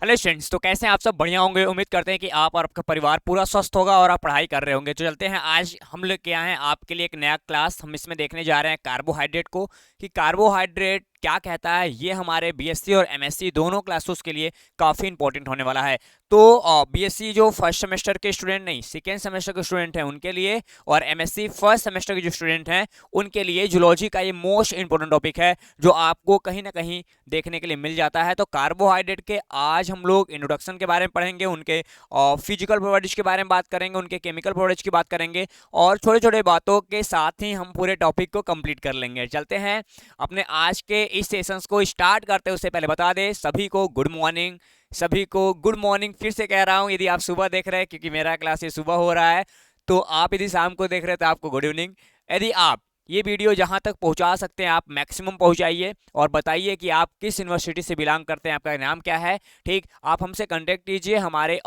Hello students, तो कैसे हैं आप सब? बढ़िया होंगे। उम्मीद करते हैं कि आप और आपका परिवार पूरा स्वस्थ होगा और आप पढ़ाई कर रहे होंगे। तो चलते हैं, आज हम लोग क्या है आपके लिए एक नया क्लास हम इसमें देखने जा रहे हैं कार्बोहाइड्रेट को, कि कार्बोहाइड्रेट क्या कहता है। ये हमारे बीएससी और एमएससी दोनों क्लासेस के लिए काफ़ी इंपॉर्टेंट होने वाला है। तो बीएससी जो फर्स्ट सेमेस्टर के स्टूडेंट नहीं, सेकेंड सेमेस्टर के स्टूडेंट हैं उनके लिए, और एमएससी फर्स्ट सेमेस्टर के जो स्टूडेंट हैं उनके लिए जूलॉजी का ये मोस्ट इंपॉर्टेंट टॉपिक है, जो आपको कहीं ना कहीं देखने के लिए मिल जाता है। तो कार्बोहाइड्रेट के आज हम लोग इंट्रोडक्शन के बारे में पढ़ेंगे, उनके फिजिकल प्रॉपर्टीज के बारे में बात करेंगे, उनके केमिकल प्रॉपर्टीज की बात करेंगे, और छोटे छोटे बातों के साथ ही हम पूरे टॉपिक को कंप्लीट कर लेंगे। चलते हैं अपने आज के इस सेशंस को स्टार्ट करते हैं। उससे पहले बता दें सभी को गुड मॉर्निंग। सभी को गुड मॉर्निंग फिर से कह रहा हूं, यदि आप सुबह देख रहे हैं, क्योंकि मेरा क्लास ये सुबह हो रहा है, तो आप यदि शाम को देख रहे हैं तो आपको गुड इवनिंग। यदि आप ये वीडियो जहां तक पहुंचा सकते हैं आप मैक्सिमम पहुंचाइए, और बताइए कि आप किस यूनिवर्सिटी से बिलोंग करते हैं, आपका नाम क्या है। ठीक, आप हमसे कांटेक्ट कीजिए। हमारे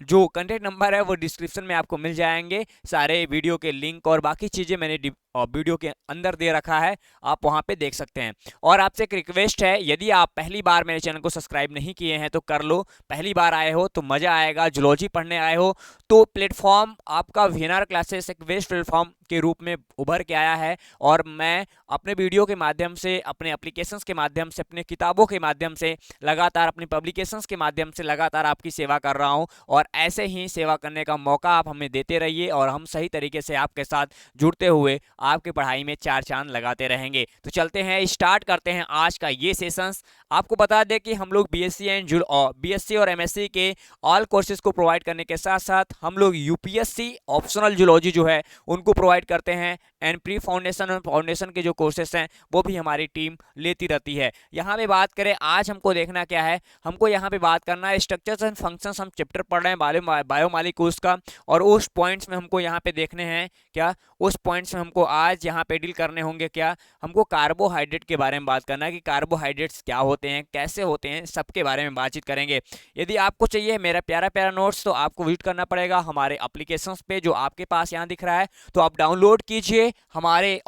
जो कांटेक्ट नंबर है वो डिस्क्रिप्शन में आपको मिल जाएंगे। सारे वीडियो के लिंक और बाकी चीज़ें मैंने वीडियो के अंदर दे रखा है, आप वहां पे देख सकते हैं। और आपसे एक रिक्वेस्ट है, यदि आप पहली बार मेरे चैनल को सब्सक्राइब नहीं किए हैं तो कर लो। पहली बार आए हो तो मज़ा आएगा, जूलॉजी पढ़ने आए हो तो प्लेटफॉर्म आपका वीएनआर क्लासेस एक बेस्ट प्लेटफॉर्म के रूप में उभर के आया है। और मैं अपने वीडियो के माध्यम से, अपने एप्लीकेशंस के माध्यम से, अपने किताबों के माध्यम से लगातार, अपनी पब्लिकेशंस के माध्यम से लगातार आपकी सेवा कर रहा हूं। और ऐसे ही सेवा करने का मौका आप हमें देते रहिए, और हम सही तरीके से आपके साथ जुड़ते हुए आपकी पढ़ाई में चार चांद लगाते रहेंगे। तो चलते हैं, स्टार्ट करते हैं आज का ये सेशंस। आपको बता दें कि हम लोग बीएससी और एमएससी के ऑल कोर्सेज को प्रोवाइड करने के साथ साथ हम लोग यूपीएससी ऑप्शनल जूलॉजी जो है उनको प्रोवाइड करते हैं, एंड प्री फाउंडेशन और फाउंडेशन के जो कोर्सेस हैं वो भी हमारी टीम लेती रहती है। यहाँ पे बात करें आज हमको देखना क्या है, हमको यहाँ पे बात करना है स्ट्रक्चर्स एंड फंक्शंस। हम चैप्टर पढ़ रहे हैं बायोमॉलिक्यूल्स का, और उस पॉइंट्स में हमको यहाँ पे देखने हैं क्या, उस पॉइंट्स में हमको आज यहाँ पे डील करने होंगे क्या, हमको कार्बोहाइड्रेट के बारे में बात करना है कि कार्बोहाइड्रेट्स क्या होते हैं, कैसे होते हैं, सबके बारे में बातचीत करेंगे। यदि आपको चाहिए मेरा प्यारा प्यारा नोट्स तो आपको विजिट करना पड़ेगा हमारे एप्लीकेशंस पे, जो आपके पास यहाँ दिख रहा है। तो आप डाउनलोड कीजिए हमारे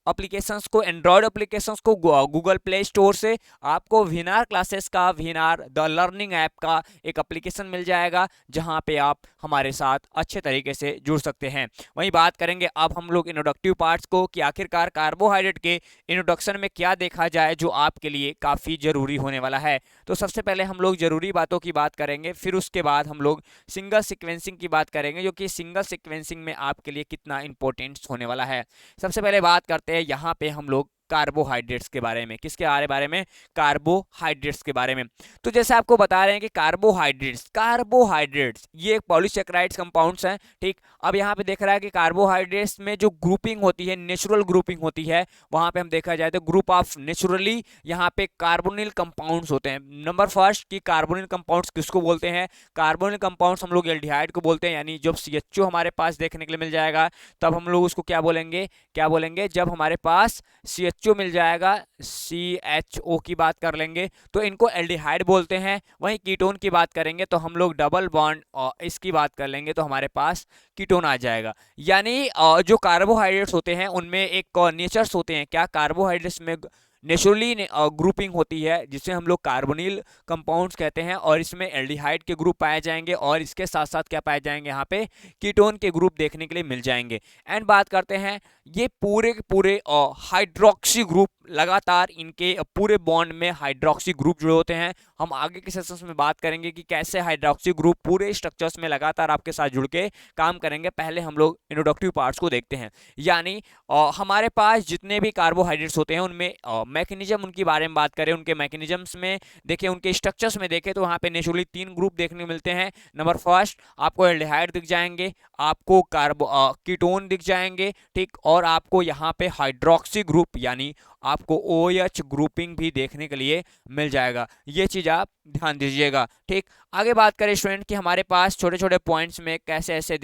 एप्लीकेशंस को, एंड्रॉयड एप्लीकेशंस को गूगल प्ले स्टोर से। आपको वीएनआर क्लासेस का, वीएनआर द लर्निंग ऐप का एक एप्लीकेशन मिल जाएगा, जहां पे आप हमारे साथ अच्छे तरीके से जुड़ सकते हैं। वहीं बात करेंगे अब हम लोग इंट्रोडक्टिव पार्ट्स को, कि आखिरकार कार्बोहाइड्रेट के इंट्रोडक्शन में क्या देखा जाए जो आपके लिए काफ़ी ज़रूरी होने वाला है। तो सबसे पहले हम लोग ज़रूरी बातों की बात करेंगे, फिर उसके बाद हम लोग सिंगल सिक्वेंसिंग की बात करेंगे, जो कि सिंगल सिक्वेंसिंग में आपके लिए कितना इंपॉर्टेंट होने वाला है। सबसे पहले बात करते हैं यहाँ पे हम लोग कार्बोहाइड्रेट्स के बारे में। किसके बारे में? कार्बोहाइड्रेट्स के बारे में। तो जैसे आपको बता रहे हैं कि कार्बोहाइड्रेट्स ये पॉलीसेकेराइड्स कंपाउंड्स हैं। ठीक, अब यहाँ पे देख रहा है कि कार्बोहाइड्रेट्स में जो ग्रुपिंग होती है, नेचुरल ग्रुपिंग होती है, वहां पे हम देखा जाए तो ग्रुप ऑफ नेचुरली यहाँ पे कार्बोनिल कंपाउंड्स होते हैं। नंबर फर्स्ट की कार्बोनिल कंपाउंड्स किसको बोलते हैं? कार्बोनिल कंपाउंड्स हम लोग एल्डिहाइड को बोलते हैं। यानी जब सीएचओ हमारे पास देखने के लिए मिल जाएगा तब हम लोग उसको क्या बोलेंगे, जब हमारे पास CHO मिल जाएगा, CHO की बात कर लेंगे तो इनको एल्डिहाइड बोलते हैं। वहीं कीटोन की बात करेंगे तो हम लोग डबल बॉन्ड और इसकी बात कर लेंगे तो हमारे पास कीटोन आ जाएगा। यानी जो कार्बोहाइड्रेट्स होते हैं उनमें एक नेचर्स होते हैं, क्या कार्बोहाइड्रेट्स में नेचुरली ग्रुपिंग होती है, जिसे हम लोग कार्बोनिल कंपाउंड्स कहते हैं, और इसमें एल्डिहाइड के ग्रुप पाए जाएंगे, और इसके साथ साथ क्या पाए जाएंगे, यहाँ पे कीटोन के ग्रुप देखने के लिए मिल जाएंगे। एंड बात करते हैं ये पूरे के पूरे हाइड्रोक्सी ग्रुप, लगातार इनके पूरे बॉन्ड में हाइड्रोक्सी ग्रुप जुड़े होते हैं। हम आगे के सेशंस में बात करेंगे कि कैसे हाइड्रोक्सी ग्रुप पूरे स्ट्रक्चर्स में लगातार आपके साथ जुड़ के काम करेंगे। पहले हम लोग इंट्रोडक्टिव पार्ट्स को देखते हैं। यानी हमारे पास जितने भी कार्बोहाइड्रेट्स होते हैं उनमें मैकेनिज्म, उनके बारे में बात करें, उनके मैकेनिज्म्स में देखें, उनके स्ट्रक्चर्स में देखें तो वहाँ पे नेचुरली 3 ग्रुप देखने को मिलते हैं। नंबर फर्स्ट आपको एल्डिहाइड दिख जाएंगे, आपको कीटोन दिख जाएंगे, ठीक, और आपको यहाँ पे हाइड्रोक्सी ग्रुप यानी आपको OH ग्रुपिंग भी देखने के लिए मिल जाएगा। ये चीज़ आप ध्यान दीजिएगा। ठीक, आगे बात करें स्टूडेंट कि हमारे पास छोटे छोटे पॉइंट्स में कैसे ऐसे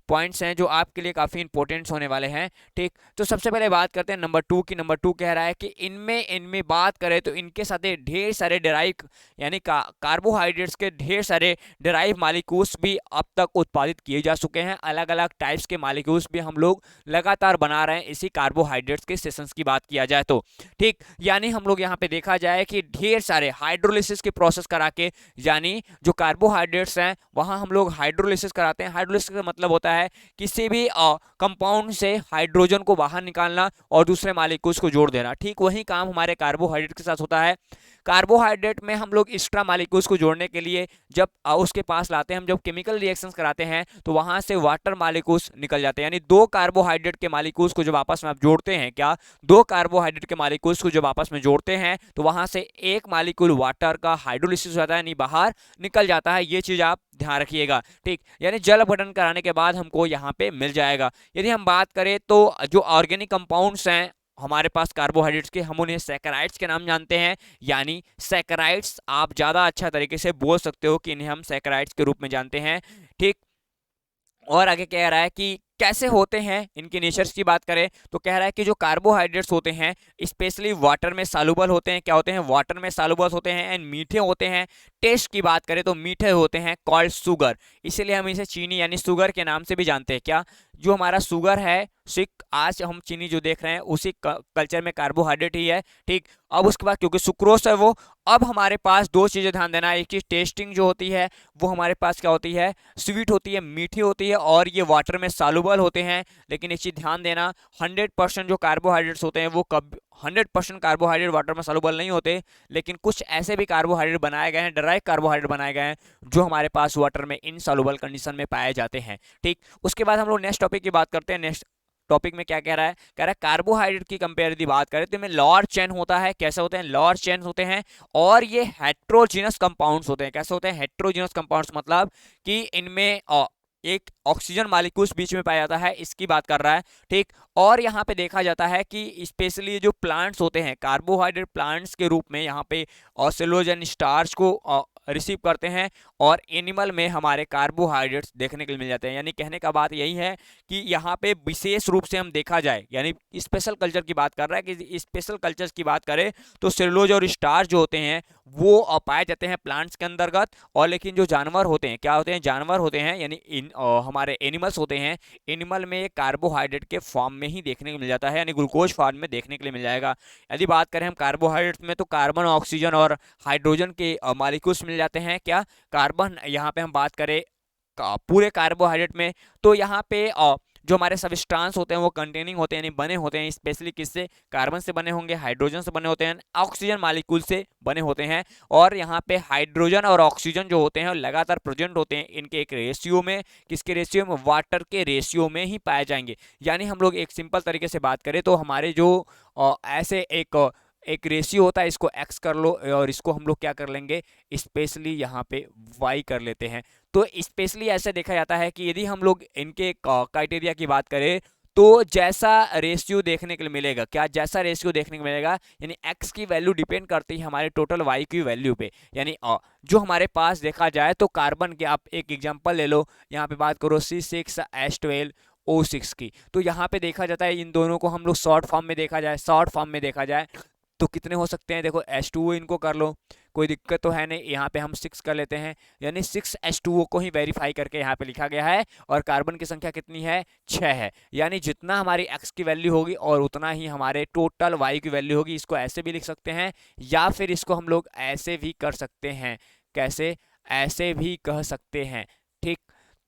पॉइंट्स हैं जो आपके लिए काफ़ी इंपॉर्टेंट होने वाले हैं। ठीक, तो सबसे पहले बात करते हैं नंबर 2 की। नंबर 2 कह रहा है कि इनमें बात करें तो इनके साथ ढेर सारे डेराइव यानी कार्बोहाइड्रेट्स के ढेर सारे डेराइव मालिक्यूल्स भी अब तक उत्पादित किए जा चुके हैं। अलग अलग टाइप्स के मालिक्यूल्स भी हम लोग लगातार बना रहे हैं इसी कार्बोहाइड्रेट्स के सेशंस की बात किया जाए तो। ठीक, यानी हम लोग यहाँ पे देखा जाए कि ढेर सारे हाइड्रोलिसिस के प्रोसेस करा के, यानी जो कार्बोहाइड्रेट्स हैं वहाँ हम लोग हाइड्रोलिसिस कराते हैं। हाइड्रोलिसिस का मतलब होता है किसी भी कंपाउंड से हाइड्रोजन को बाहर निकालना और दूसरे मालिक्यूल्स को जोड़ देना। ठीक वही काम हमारे कार्बोहाइड्रेट के साथ होता है। कार्बोहाइड्रेट में हम लोग एक्स्ट्रा मालिक्यूल्स को जोड़ने के लिए जब उसके पास लाते हैं, हम जब केमिकल रिएक्शंस कराते हैं तो वहां से वाटर मालिक्यूल्स निकल जाते हैं। यानी दो कार्बोहाइड्रेट के मालिक्यूल्स को जब आपस में आप जोड़ते हैं, क्या दो कार्बोहाइड्रेट के मालिक्यूल्स को जब आपस में जोड़ते हैं तो वहां से एक मालिक्यूल वाटर का हाइड्रोलिसिस हो जाता है, यानी बाहर निकल जाता है। ये चीज आप ध्यान रखिएगा। ठीक, यानी जल अपघटन कराने के बाद हमको यहाँ पे मिल जाएगा। यदि हम बात करें तो जो ऑर्गेनिक कंपाउंड्स हैं हमारे पास कार्बोहाइड्रेट्स के, हम उन्हें सैकराइड्स के नाम जानते हैं। यानी सैकराइड्स आप ज़्यादा अच्छा तरीके से बोल सकते हो कि इन्हें हम सैकराइड्स के रूप में जानते हैं। ठीक, और आगे कह रहा है कि कैसे होते हैं इनके नेचर्स की बात करें तो कह रहा है कि जो कार्बोहाइड्रेट्स होते हैं स्पेशली वाटर में सॉल्युबल होते हैं। क्या होते हैं? वाटर में सॉल्युबल होते हैं एंड मीठे होते हैं। टेस्ट की बात करें तो मीठे होते हैं, कॉल्ड शुगर। इसीलिए हम इसे चीनी यानी शुगर के नाम से भी जानते हैं। क्या जो हमारा शुगर है, सिक, आज हम चीनी जो देख रहे हैं उसी कल्चर में कार्बोहाइड्रेट ही है। ठीक, अब उसके बाद क्योंकि सुक्रोज है वो, अब हमारे पास दो चीजें ध्यान देना है। एक चीज टेस्टिंग जो होती है वो हमारे पास क्या होती है? स्वीट होती है, मीठी होती है और ये वाटर में सॉल्युबल होते हैं। लेकिन एक चीज ध्यान देना, 100% जो कार्बोहाइड्रेट्स होते हैं वो कब 100% कार्बोहाइड्रेट वाटर में सॉल्युबल नहीं होते। लेकिन कुछ ऐसे भी कार्बोहाइड्रेट बनाए गए हैं, डायरेक्ट कार्बोहाइड्रेट बनाए गए हैं जो हमारे पास वाटर में इनसॉल्युबल कंडीशन में पाए जाते हैं। ठीक, उसके बाद हम लोग नेक्स्ट टॉपिक की बात करते हैं। नेक्स्ट टॉपिक में क्या कह रहा है? कह रहा है कार्बोहाइड्रेट की कंपेयर यदि बात करें तो इनमें लॉर्ज चेन होता है। कैसे होते हैं? लॉर्ज चेन होते हैं और ये हेट्रोजीनस कंपाउंड्स होते हैं। कैसे होते हैं? हेट्रोजीनस कंपाउंड्स मतलब कि इनमें एक ऑक्सीजन मालिक्यूल्स बीच में पाया जाता है, इसकी बात कर रहा है। ठीक, और यहाँ पे देखा जाता है कि स्पेशली जो प्लांट्स होते हैं कार्बोहाइड्रेट प्लांट्स के रूप में यहाँ पे सेलुलोज एंड स्टार्च को रिसीव करते हैं और एनिमल में हमारे कार्बोहाइड्रेट्स देखने के लिए मिल जाते हैं। यानी कहने का बात यही है कि यहाँ पे विशेष रूप से हम देखा जाए, यानी स्पेशल कल्चर की बात कर रहा है कि स्पेशल कल्चर्स की बात करें तो सेलुलोज और स्टार्च जो होते हैं वो पाए जाते हैं प्लांट्स के अंतर्गत। और लेकिन जो जानवर होते हैं, क्या होते हैं? जानवर होते हैं यानी हमारे एनिमल्स होते हैं, एनिमल में कार्बोहाइड्रेट के फॉर्म में ही देखने को मिल जाता है, यानी ग्लूकोज फॉर्म में देखने के लिए मिल जाएगा। यदि बात करें हम कार्बोहाइड्रेट में तो कार्बन, ऑक्सीजन और हाइड्रोजन के मालिक्यूल्स मिल जाते हैं। क्या कार्बन, यहाँ पे हम बात करें पूरे कार्बोहाइड्रेट में तो यहाँ पे जो हमारे सबस्टांस होते हैं वो कंटेनिंग होते हैं, यानी बने होते हैं स्पेशली किससे? कार्बन से बने होंगे, हाइड्रोजन से बने होते हैं, ऑक्सीजन मालिक्यूल से बने होते हैं। और यहाँ पे हाइड्रोजन और ऑक्सीजन जो होते हैं लगातार प्रेजेंट होते हैं इनके एक रेशियो में। किसके रेशियो में? वाटर के रेशियो में ही पाए जाएंगे। यानी हम लोग एक सिंपल तरीके से बात करें तो हमारे जो ऐसे एक रेशियो होता है, इसको एक्स कर लो और इसको हम लोग क्या कर लेंगे? स्पेशली यहाँ पे वाई कर लेते हैं। तो स्पेशली ऐसे देखा जाता है कि यदि हम लोग इनके क्राइटेरिया की बात करें तो जैसा रेशियो देखने के लिए मिलेगा, क्या जैसा रेशियो देखने को मिलेगा, यानी एक्स की वैल्यू डिपेंड करती है हमारे टोटल वाई की वैल्यू पे। यानी जो हमारे पास देखा जाए तो कार्बन के आप एक एग्जांपल ले लो, यहाँ पे बात करो C6H12O6 की, तो यहाँ पे देखा जाता है इन दोनों को हम लोग शॉर्ट फॉर्म में देखा जाए तो कितने हो सकते हैं? देखो H2O इनको कर लो, कोई दिक्कत तो है नहीं। यहाँ पे हम 6 कर लेते हैं, यानी 6H2O को ही वेरीफाई करके यहाँ पे लिखा गया है। और कार्बन की संख्या कितनी है? 6 है। यानी जितना हमारी x की वैल्यू होगी और उतना ही हमारे टोटल y की वैल्यू होगी। इसको ऐसे भी लिख सकते हैं या फिर इसको हम लोग ऐसे भी कर सकते हैं। कैसे? ऐसे भी कह सकते हैं। ठीक,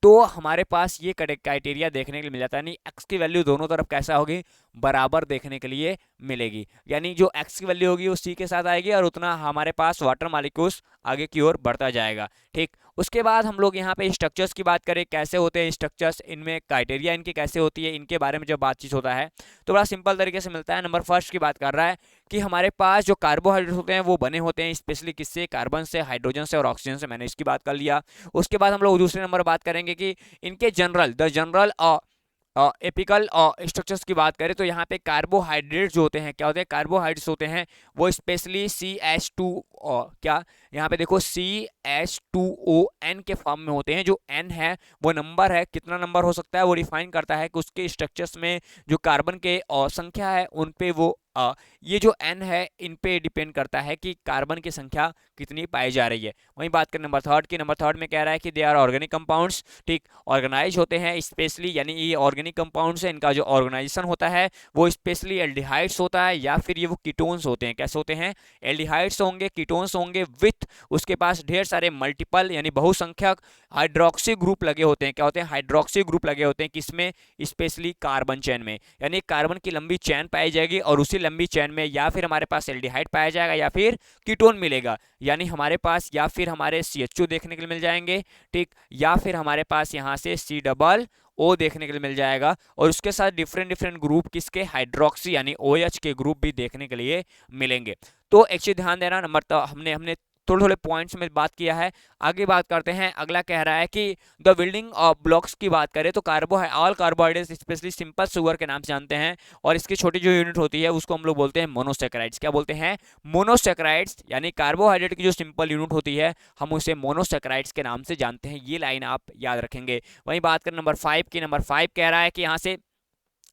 तो हमारे पास ये क्राइटेरिया देखने के लिए मिल जाता है। यानी x की वैल्यू दोनों तरफ कैसा होगी? बराबर देखने के लिए मिलेगी। यानी जो x की वैल्यू होगी वो c के साथ आएगी और उतना हमारे पास वाटर मॉलिक्यूल्स आगे की ओर बढ़ता जाएगा। ठीक, उसके बाद हम लोग यहाँ पे स्ट्रक्चर्स की बात करें, कैसे होते हैं स्ट्रक्चर्स, इनमें क्राइटेरिया इनकी कैसे होती है, इनके बारे में जब बातचीत होता है तो बड़ा सिंपल तरीके से मिलता है। नंबर फर्स्ट की बात कर रहा है कि हमारे पास जो कार्बोहाइड्रेट होते हैं वो बने होते हैं स्पेशली किससे? कार्बन से, हाइड्रोजन से और ऑक्सीजन से। मैंने इसकी बात कर लिया। उसके बाद हम लोग दूसरे नंबर बात करेंगे कि इनके जनरल एपिकल स्ट्रक्चर्स की बात करें तो यहाँ पे कार्बोहाइड्रेट जो होते हैं, क्या होते हैं, कार्बोहाइड्रेट्स होते हैं वो स्पेशली CH2 क्या, यहाँ पे देखो CH2ON के फॉर्म में होते हैं। जो N है वो नंबर है, कितना नंबर हो सकता है वो डिफाइन करता है कि उसके स्ट्रक्चर्स में जो कार्बन के संख्या है उन पे वो ये जो N है इन पे डिपेंड करता है कि कार्बन की संख्या कितनी पाई जा रही है। वहीं बात करें नंबर थर्ड की, नंबर थर्ड में कह रहा है कि दे आर ऑर्गेनिक कंपाउंड्स, ठीक, ऑर्गेनाइज होते हैं स्पेशली, यानी ये ऑर्गेनिक कंपाउंड्स है, इनका जो ऑर्गेनाइजेशन होता है वो स्पेशली एल्डिहाइड्स होता है या फिर ये वो कीटोन्स होते हैं। कैसे होते हैं, एल्डिहाइड्स होंगे, कीटोन्स होंगे, विथ उसके पास ढेर सारे मल्टीपल यानी बहुसंख्यक हाइड्रोक्सी ग्रुप लगे होते हैं। क्या होते हैं, हाइड्रोक्सी ग्रुप लगे होते हैं, किसमें, स्पेशली कार्बन चेन में, यानी कार्बन की लंबी चेन पाई जाएगी और उसी लंबी चेन में या फिर हमारे पास एल्डिहाइड पाया जाएगा या फिर कीटोन मिलेगा, यानी हमारे पास या फिर हमारे CHO देखने के लिए मिल जाएंगे, ठीक, या फिर हमारे पास यहाँ से C O देखने के लिए मिल जाएगा, और उसके साथ डिफरेंट डिफरेंट ग्रुप किसके, हाइड्रोक्सी यानी OH के ग्रुप भी देखने के लिए मिलेंगे। तो एक चीज ध्यान देना, नंबर तो हमने हमने थोड़े थोड़े पॉइंट्स में बात किया है। आगे बात करते हैं, अगला कह रहा है कि द बिल्डिंग ऑफ ब्लॉक्स की बात करें तो all carbohydrates specially simple sugar के नाम से जानते हैं, और इसकी छोटी जो यूनिट होती है उसको हम लोग बोलते हैं मोनोसेक्राइड्स। क्या बोलते हैं, मोनोसेक्राइड्स, यानी कार्बोहाइड्रेट की जो सिंपल यूनिट होती है हम उसे मोनोसेक्राइड्स के नाम से जानते हैं। ये लाइन आप याद रखेंगे। वहीं बात करें नंबर 5 की, नंबर 5 कह रहा है कि यहाँ से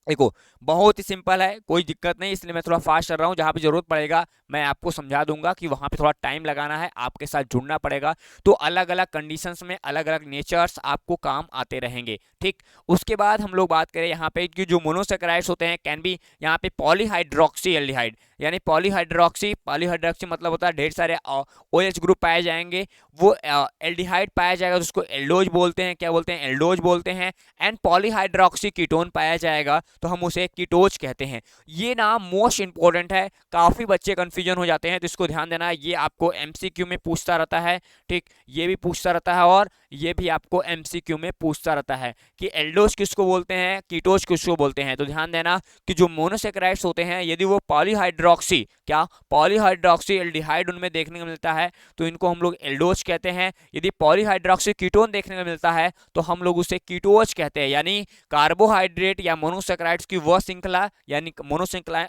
देखो बहुत ही सिंपल है, कोई दिक्कत नहीं, इसलिए मैं थोड़ा फास्ट चल रहा हूँ, जहां पे जरूरत पड़ेगा मैं आपको समझा दूंगा कि वहां पे थोड़ा टाइम लगाना है, आपके साथ जुड़ना पड़ेगा। तो अलग अलग कंडीशंस में अलग अलग नेचर्स आपको काम आते रहेंगे, ठीक। उसके बाद हम लोग बात करें यहाँ पे कि जो मोनोसेक्राइड्स होते हैं कैन बी यहाँ पे पॉलीहाइड्रोक्सी एल्डिहाइड, यानी पॉलीहाइड्रोक्सी, पॉलीहाइड्रोक्सी मतलब होता है ढेर सारे OH ग्रुप पाए जाएंगे, वो एल्डिहाइड पाया जाएगा तो उसको एल्डोज बोलते हैं। क्या बोलते हैं, एल्डोज बोलते हैं। एंड पॉलीहाइड्रोक्सी कीटोन पाया जाएगा तो हम उसे कीटोज कहते हैं। ये नाम मोस्ट इंपॉर्टेंट है, काफी बच्चे कंफ्यूजन हो जाते हैं, तो इसको ध्यान देना, ये आपको MCQ में पूछता रहता है, ठीक, ये भी पूछता रहता है और ये भी आपको MCQ में पूछता रहता है कि एल्डोज किसको बोलते हैं, कीटोज किसको बोलते हैं। तो ध्यान देना कि जो मोनोसेक्राइड्स होते हैं यदि वो पॉलीहाइड्रोक्सी, क्या, पॉलीहाइड्रोक्सी एल्डिहाइड उनमें देखने को मिलता है तो इनको हम लोग एल्डोज कहते हैं। यदि पॉलीहाइड्रोक्सी कीटोन देखने को मिलता है तो हम लोग उसे कीटोज कहते हैं। यानी कार्बोहाइड्रेट या मोनोसेक्राइड्स की वह श्रृंखला, यानी मोनोश्रृंखला,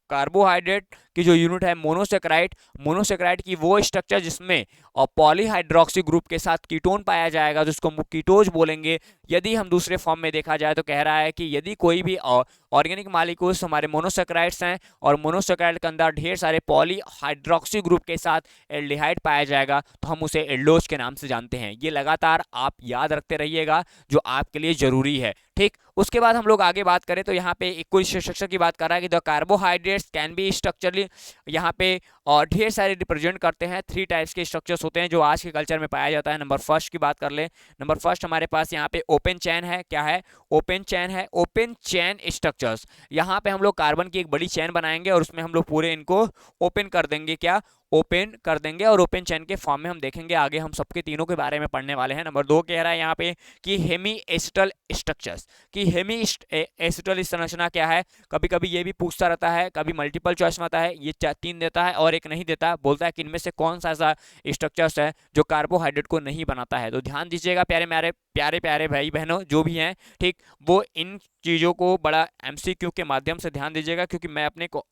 कार्बोहाइड्रेट की जो यूनिट है मोनोसेक्राइड, मोनोसेक्राइड की वो स्ट्रक्चर जिसमें और पॉलीहाइड्रोक्सी ग्रुप के साथ कीटोन पाया जाएगा तो उसको हम कीटोज बोलेंगे। यदि हम दूसरे फॉर्म में देखा जाए तो कह रहा है कि यदि कोई भी ऑर्गेनिक मॉलिक्यूल्स हमारे मोनोसेक्राइड्स हैं और मोनोसेक्राइड के अंदर ढेर सारे पॉलीहाइड्रोक्सी ग्रुप के साथ एल्डिहाइड पाया जाएगा तो हम उसे एल्डोज के नाम से जानते हैं। ये लगातार आप याद रखते रहिएगा, जो आपके लिए जरूरी है, ठीक। उसके बाद हम लोग आगे बात करें तो यहाँ पे एक कोई स्ट्रक्चर की बात कर रहा है कि the carbohydrates can be structurally, यहाँ पे और ढेर सारे रिप्रेजेंट करते हैं, 3 टाइप्स के स्ट्रक्चर्स होते हैं जो आज के कल्चर में पाया जाता है। नंबर फर्स्ट की बात कर ले, नंबर फर्स्ट हमारे पास यहाँ पे ओपन चैन है। क्या है, ओपन चैन है, ओपन चैन स्ट्रक्चर्स। यहाँ पे हम लोग कार्बन की एक बड़ी चैन बनाएंगे और उसमें हम लोग पूरे इनको ओपन कर देंगे, क्या, ओपन कर देंगे, और ओपन चैन के फॉर्म में हम देखेंगे आगे, हम सबके तीनों के बारे में पढ़ने वाले हैं। नंबर 2 कह रहा है यहाँ पे कि हेमी एसिटल स्ट्रक्चर्स, कि हेमी एसिटल संरचना क्या है, कभी कभी ये भी पूछता रहता है, कभी मल्टीपल चॉइस में आता है, ये 3 देता है और एक नहीं देता, बोलता है कि इनमें से कौन सा ऐसा स्ट्रक्चर्स है जो कार्बोहाइड्रेट को नहीं बनाता है। तो ध्यान दीजिएगा प्यारे मेरे प्यारे प्यारे भाई बहनों जो भी हैं, ठीक, वो इन चीज़ों को बड़ा MCQ के माध्यम से ध्यान दीजिएगा, क्योंकि मैं अपने को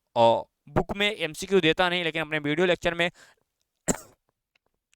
बुक में MCQ देता नहीं, लेकिन अपने वीडियो लेक्चर में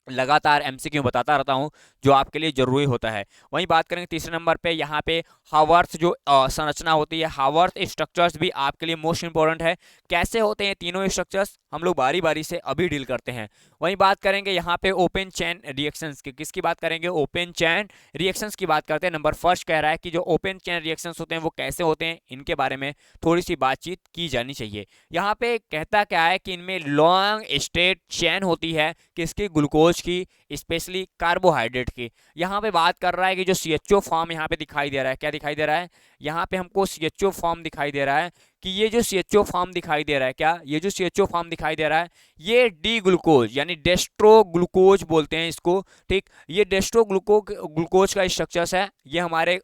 लगातार MCQ बताता रहता हूं जो आपके लिए जरूरी होता है। वहीं बात करेंगे तीसरे नंबर पे, यहाँ पे हावर्थ जो संरचना होती है, हावर्थ स्ट्रक्चर्स भी आपके लिए मोस्ट इंपॉर्टेंट है। कैसे होते हैं तीनों स्ट्रक्चर्स, हम लोग बारी बारी से अभी डील करते हैं। वहीं बात करेंगे यहाँ पे ओपन चैन रिएक्शंस की, किसकी बात करेंगे, ओपन चैन रिएक्शंस की बात करते हैं। नंबर फर्स्ट कह रहा है कि जो ओपन चैन रिएक्शंस होते हैं वो कैसे होते हैं, इनके बारे में थोड़ी सी बातचीत की जानी चाहिए। यहाँ पे कहता क्या है कि इनमें लॉन्ग स्टेट चैन होती है, किसकी, ग्लूकोज की, स्पेशली कार्बोहाइड्रेट की। यहाँ पे बात कर रहा है कि जो CHO फॉर्म यहाँ पे दिखाई दे रहा है, क्या दिखाई दे रहा है, यहाँ पे हमको CHO फॉर्म दिखाई दे रहा है, कि ये जो CHO फॉर्म दिखाई दे रहा है, क्या, ये जो CHO फॉर्म दिखाई दे रहा है ये डी ग्लूकोज यानी डेस्ट्रो ग्लूकोज बोलते हैं इसको, ठीक। ये डेस्ट्रो ग्लूकोज का स्ट्रक्चर है, ये हमारे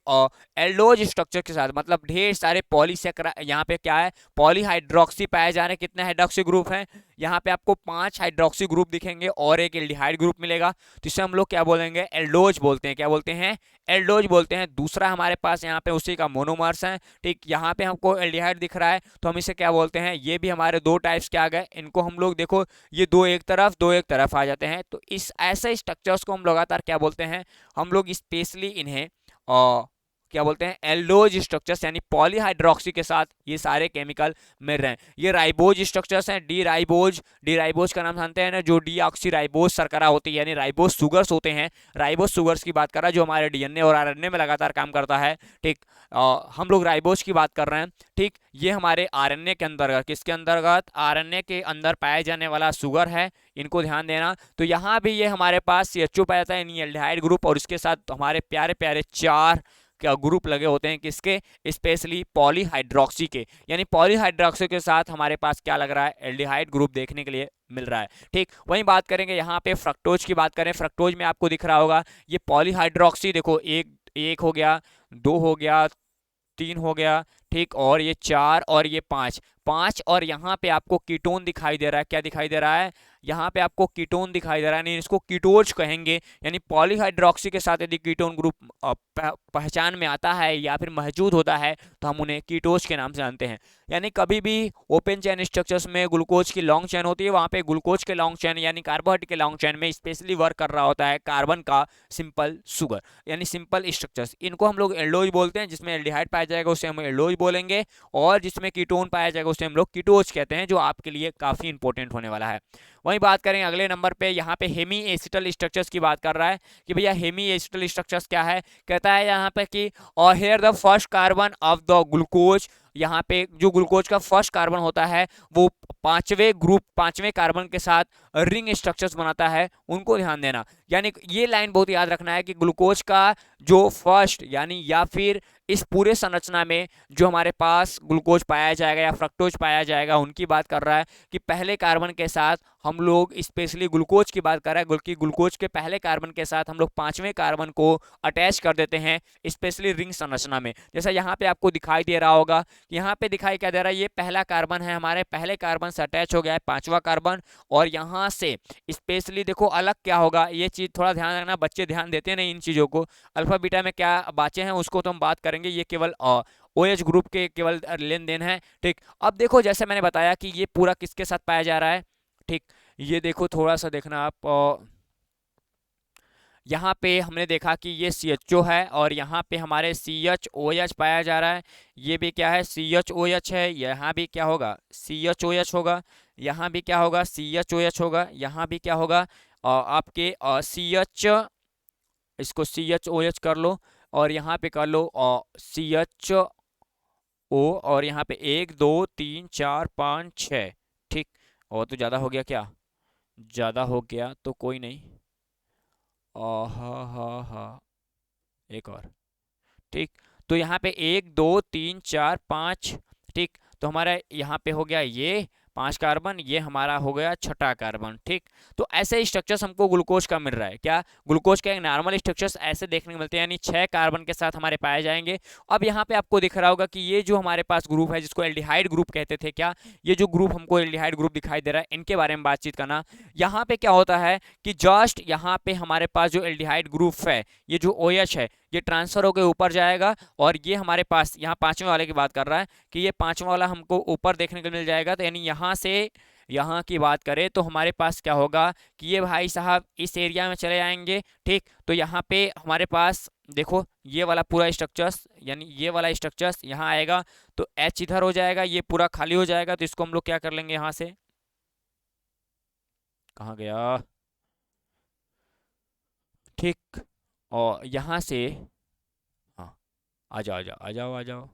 एल्डोज स्ट्रक्चर के साथ, मतलब ढेर सारे पॉलीसेक्रा, यहाँ पे क्या है, पॉलीहाइड्रोक्सी पाए जा रहे हैं। कितने हाइड्रोक्सी ग्रुप हैं, यहाँ पे आपको 5 हाइड्रोक्सी ग्रुप दिखेंगे और एक एल्डिहाइड ग्रुप मिलेगा, तो इसे हम लोग क्या बोलेंगे, एल्डोज बोलते हैं। क्या बोलते हैं, एल्डोज बोलते हैं। दूसरा हमारे पास यहाँ पे उसी का मोनोमर्स है, ठीक। यहाँ पे हमको एल्डिहाइड दिख रहा है तो हम इसे क्या बोलते हैं, ये भी हमारे दो टाइप्स के आ गए। इनको हम लोग देखो, ये दो एक तरफ आ जाते हैं, तो इस ऐसे स्ट्रक्चर्स को हम लगातार क्या बोलते हैं, हम लोग स्पेशली इन्हें क्या बोलते हैं, एल्डोज स्ट्रक्चर्स, यानी पॉलीहाइड्रोक्सी के साथ ये सारे केमिकल मिल रहे हैं। ये राइबोज स्ट्रक्चर्स हैं, डी राइबोज का नाम जानते हैं ना, जो डीऑक्सी राइबोज शर्करा होती है, यानी राइबोज सुगर्स होते हैं। राइबोज सुगर्स की बात कर रहा है जो हमारे डीएनए और आरएनए में लगातार काम करता है, ठीक। हम लोग राइबोज की बात कर रहे हैं, ठीक। ये हमारे आरएनए के अंतर्गत, किसके अंतर्गत, आरएनए के अंदर पाया जाने वाला शुगर है, इनको ध्यान देना। तो यहाँ भी ये हमारे पास CHO पाया जाता है, यानी एल्डिहाइड ग्रुप, और इसके साथ हमारे प्यारे प्यारे 4 क्या ग्रुप लगे होते हैं, किसके, स्पेशली पॉलीहाइड्रोक्सी के। यानी पॉलीहाइड्रोक्सी के साथ हमारे पास क्या लग रहा है, एल्डिहाइड ग्रुप देखने के लिए मिल रहा है, ठीक। वहीं बात करेंगे यहाँ पे फ्रक्टोज की बात करें, फ्रक्टोज में आपको दिख रहा होगा ये पॉलीहाइड्रोक्सी, देखो एक हो गया, 2 हो गया, 3 हो गया, ठीक, और ये 4 और ये 5, और यहाँ पे आपको कीटोन दिखाई दे रहा है, क्या दिखाई दे रहा है, यहाँ पे आपको कीटोन दिखाई दे रहा है, नहीं इसको कीटोज कहेंगे। यानी पॉलीहाइड्रोक्सी के साथ यदि कीटोन ग्रुप पहचान में आता है या फिर मौजूद होता है तो हम उन्हें कीटोज के नाम से जानते हैं। यानी कभी भी ओपन चेन स्ट्रक्चर्स में ग्लूकोज की लॉन्ग चेन होती है, वहाँ पे ग्लूकोज के लॉन्ग चेन यानी कार्बोहाइड्रेट के लॉन्ग चेन में स्पेशली वर्क कर रहा होता है कार्बन का सिंपल शुगर, यानी सिंपल स्ट्रक्चर्स। इनको हम लोग एल्डोज बोलते हैं। जिसमें एल्डिहाइड पाया जाएगा उसे हम एल्डोज बोलेंगे, और जिसमें कीटोन पाया जाएगा उसे हम लोग कीटोज कहते हैं, जो आपके लिए काफी इंपॉर्टेंट होने वाला है। वहीं बात करें अगले नंबर पे, यहाँ पे हेमी एसिटल स्ट्रक्चर्स की बात कर रहा है कि भैया हेमी एसिटल स्ट्रक्चर्स क्या है, कहता है यहाँ पे कि और here the first carbon of the glucose, यहाँ पे जो ग्लूकोज का फर्स्ट कार्बन होता है वो पांचवें कार्बन के साथ रिंग स्ट्रक्चर्स बनाता है, उनको ध्यान देना। यानी ये लाइन बहुत याद रखना है कि ग्लूकोज का जो फर्स्ट, यानी या फिर इस पूरे संरचना में जो हमारे पास ग्लूकोज पाया जाएगा या फ्रक्टोज पाया जाएगा, उनकी बात कर रहा है कि पहले कार्बन के साथ हम लोग स्पेशली ग्लूकोज की बात कर रहे हैं, ग्लूकोज के पहले कार्बन के साथ हम लोग पांचवें कार्बन को अटैच कर देते हैं स्पेशली रिंग संरचना में। जैसा यहाँ पे आपको दिखाई दे रहा होगा, यहाँ पे दिखाई क्या दे रहा है, ये पहला कार्बन है, हमारे पहले कार्बन से अटैच हो गया है पांचवा कार्बन, और यहाँ से स्पेशली देखो अलग क्या होगा, ये चीज थोड़ा ध्यान रखना, बच्चे ध्यान देते नहीं इन चीजों को। अल्फा बीटा में क्या बातें हैं उसको तो हम बात करेंगे, ये केवल OH ग्रुप के केवल लेन देन है, ठीक। अब देखो जैसे मैंने बताया कि ये पूरा किसके साथ पाया जा रहा है, ठीक। ये देखो थोड़ा सा देखना आप, यहाँ पे हमने देखा कि ये CHO है और यहाँ पे हमारे CHOH पाया जा रहा है। ये भी क्या है, CHOH है, यहाँ भी क्या होगा, CHOH होगा, यहाँ भी क्या होगा, CHOH होगा, यहाँ भी क्या होगा, आपके इसको CHOH कर लो, और यहाँ पे कर लो CHO, और यहाँ पे 1 2 3 4 5 6, ठीक। और तो ज़्यादा हो गया क्या, ज़्यादा हो गया तो कोई नहीं, हा एक और, ठीक। तो यहाँ पे 1 2 3 4 5, ठीक। तो हमारा यहाँ पे हो गया ये 5 कार्बन, ये हमारा हो गया छठा कार्बन, ठीक। तो ऐसे स्ट्रक्चर्स हमको ग्लूकोज का मिल रहा है, क्या, ग्लूकोज के नॉर्मल स्ट्रक्चर्स ऐसे देखने को मिलते हैं, यानी 6 कार्बन के साथ हमारे पाए जाएंगे। अब यहाँ पे आपको दिख रहा होगा कि ये जो हमारे पास ग्रुप है जिसको एल्डिहाइड ग्रुप कहते थे, क्या, ये जो ग्रुप हमको एल्डिहाइड ग्रुप दिखाई दे रहा है, इनके बारे में बातचीत करना। यहाँ पे क्या होता है कि जस्ट यहाँ पे हमारे पास जो एल्डिहाइड ग्रुप है, ये जो OH है, ये ट्रांसफर होकर ऊपर जाएगा, और ये हमारे पास यहाँ पांचवें वाले की बात कर रहा है कि ये पांचवा वाला हमको ऊपर देखने को मिल जाएगा। तो यानी यहाँ से यहाँ की बात करें तो हमारे पास क्या होगा कि ये भाई साहब इस एरिया में चले जाएंगे, ठीक। तो यहाँ पे हमारे पास देखो ये वाला पूरा स्ट्रक्चर्स, यानी ये वाला स्ट्रक्चर्स यहाँ आएगा, तो H इधर हो जाएगा, ये पूरा खाली हो जाएगा, तो इसको हम लोग क्या कर लेंगे, यहाँ से, कहाँ गया, ठीक। और यहाँ से, हाँ, आ जाओ आ जाओ आ जाओ आ जाओ,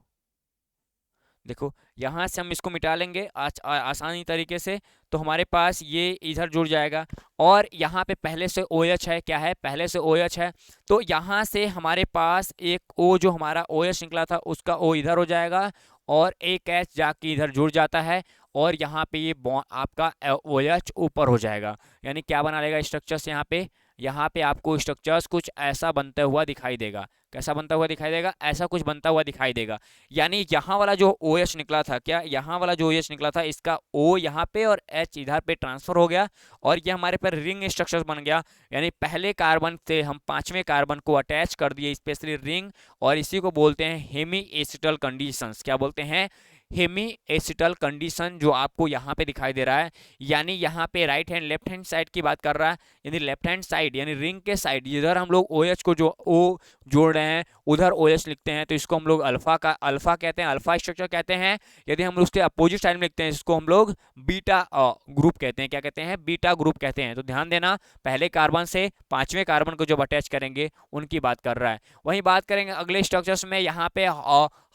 देखो यहाँ से हम इसको मिटा लेंगे आसानी तरीके से, तो हमारे पास ये इधर जुड़ जाएगा, और यहाँ पे पहले से OH है, क्या है, पहले से OH है, तो यहाँ से हमारे पास एक O जो हमारा OH निकला था उसका O इधर हो जाएगा, और एक H जाके इधर जुड़ जाता है, और यहाँ पे ये आपका OH ऊपर हो जाएगा, यानी क्या बना लेगा स्ट्रक्चर से यहाँ पे, यहाँ पे आपको स्ट्रक्चर्स कुछ ऐसा बनता हुआ दिखाई देगा। कैसा बनता हुआ दिखाई देगा? ऐसा कुछ बनता हुआ दिखाई देगा। यानी यहाँ वाला जो ओ एच निकला था, क्या यहाँ वाला जो ओ एच निकला था, इसका ओ यहाँ पे और एच इधर पे ट्रांसफर हो गया और ये हमारे पर रिंग स्ट्रक्चर बन गया। यानी पहले कार्बन से हम पांचवें कार्बन को अटैच कर दिए स्पेशली रिंग, और इसी को बोलते हैं हेमी एसिटल कंडीशंस। क्या बोलते हैं? हेमी एसिटल कंडीशन, जो आपको यहाँ पे दिखाई दे रहा है। यानी यहाँ पे right hand left hand side की बात कर रहा है। यानी लेफ्ट हैंड साइड यानी रिंग के साइड इधर हम लोग ओ एच को जो ओ जोड़ रहे हैं उधर ओ एच लिखते हैं, तो इसको हम लोग अल्फा कहते हैं, अल्फा स्ट्रक्चर कहते हैं। यदि हम उसके अपोजिट साइड में लिखते हैं इसको हम लोग बीटा ग्रुप कहते हैं। क्या कहते हैं? बीटा ग्रुप कहते हैं। तो ध्यान देना, पहले कार्बन से पांचवें कार्बन को जब अटैच करेंगे उनकी बात कर रहा है। वहीं बात करेंगे अगले स्ट्रक्चर्स में, यहाँ पे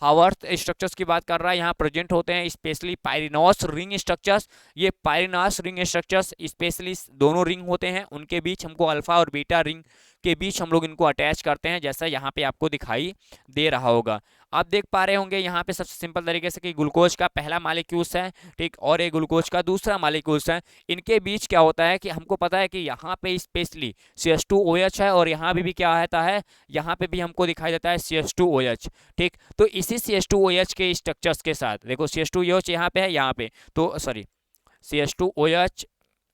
हावर्थ स्ट्रक्चर्स की बात कर रहा है। यहाँ प्रेजेंट होते हैं स्पेशली पायरिनॉस रिंग स्ट्रक्चर्स। ये पायरिनॉस रिंग स्ट्रक्चर्स स्पेशली दोनों रिंग होते हैं, उनके बीच हमको अल्फा और बीटा रिंग के बीच हम लोग इनको अटैच करते हैं, जैसा यहाँ पे आपको दिखाई दे रहा होगा। आप देख पा रहे होंगे यहाँ पे सबसे सिंपल तरीके से कि ग्लूकोज का पहला मालिक्यूल्स है, ठीक, और ये ग्लूकोज का दूसरा मालिक्यूल्स है। इनके बीच क्या होता है कि हमको पता है कि यहाँ पे स्पेशली CH2OH है, और यहाँ भी क्या रहता है, यहाँ पे भी हमको दिखाई देता है CH2OH, ठीक। तो इसी CH2OH के स्ट्रक्चर्स के साथ देखो, CH2OH यहाँ पे है, यहाँ पे तो सॉरी CH2OH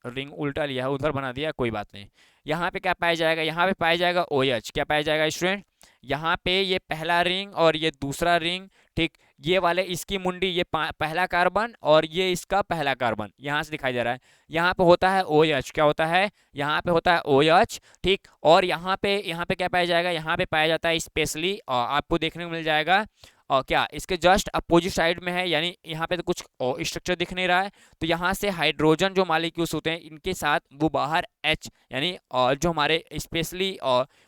रिंग उल्टा लिया है, उधर बना दिया, कोई बात नहीं। यहाँ पे क्या पाया जाएगा? यहाँ पे पाया जाएगा OH। क्या पाया जाएगा स्टूडेंट? यहाँ पे ये पहला रिंग और ये दूसरा रिंग, ठीक। ये वाले इसकी मुंडी, ये पहला कार्बन और ये इसका पहला कार्बन यहाँ से दिखाई दे रहा है। यहाँ पे होता है OH। क्या होता है? यहाँ पे होता है OH, ठीक। और यहाँ पे क्या पाया जाएगा? यहाँ पे पाया जाता है स्पेशली आपको देखने को मिल जाएगा और क्या इसके जस्ट अपोजिट साइड में है, यानी यहाँ पे तो कुछ स्ट्रक्चर दिख नहीं रहा है, तो यहाँ से हाइड्रोजन जो मॉलिक्यूल्स होते हैं इनके साथ वो बाहर H, यानी जो हमारे स्पेशली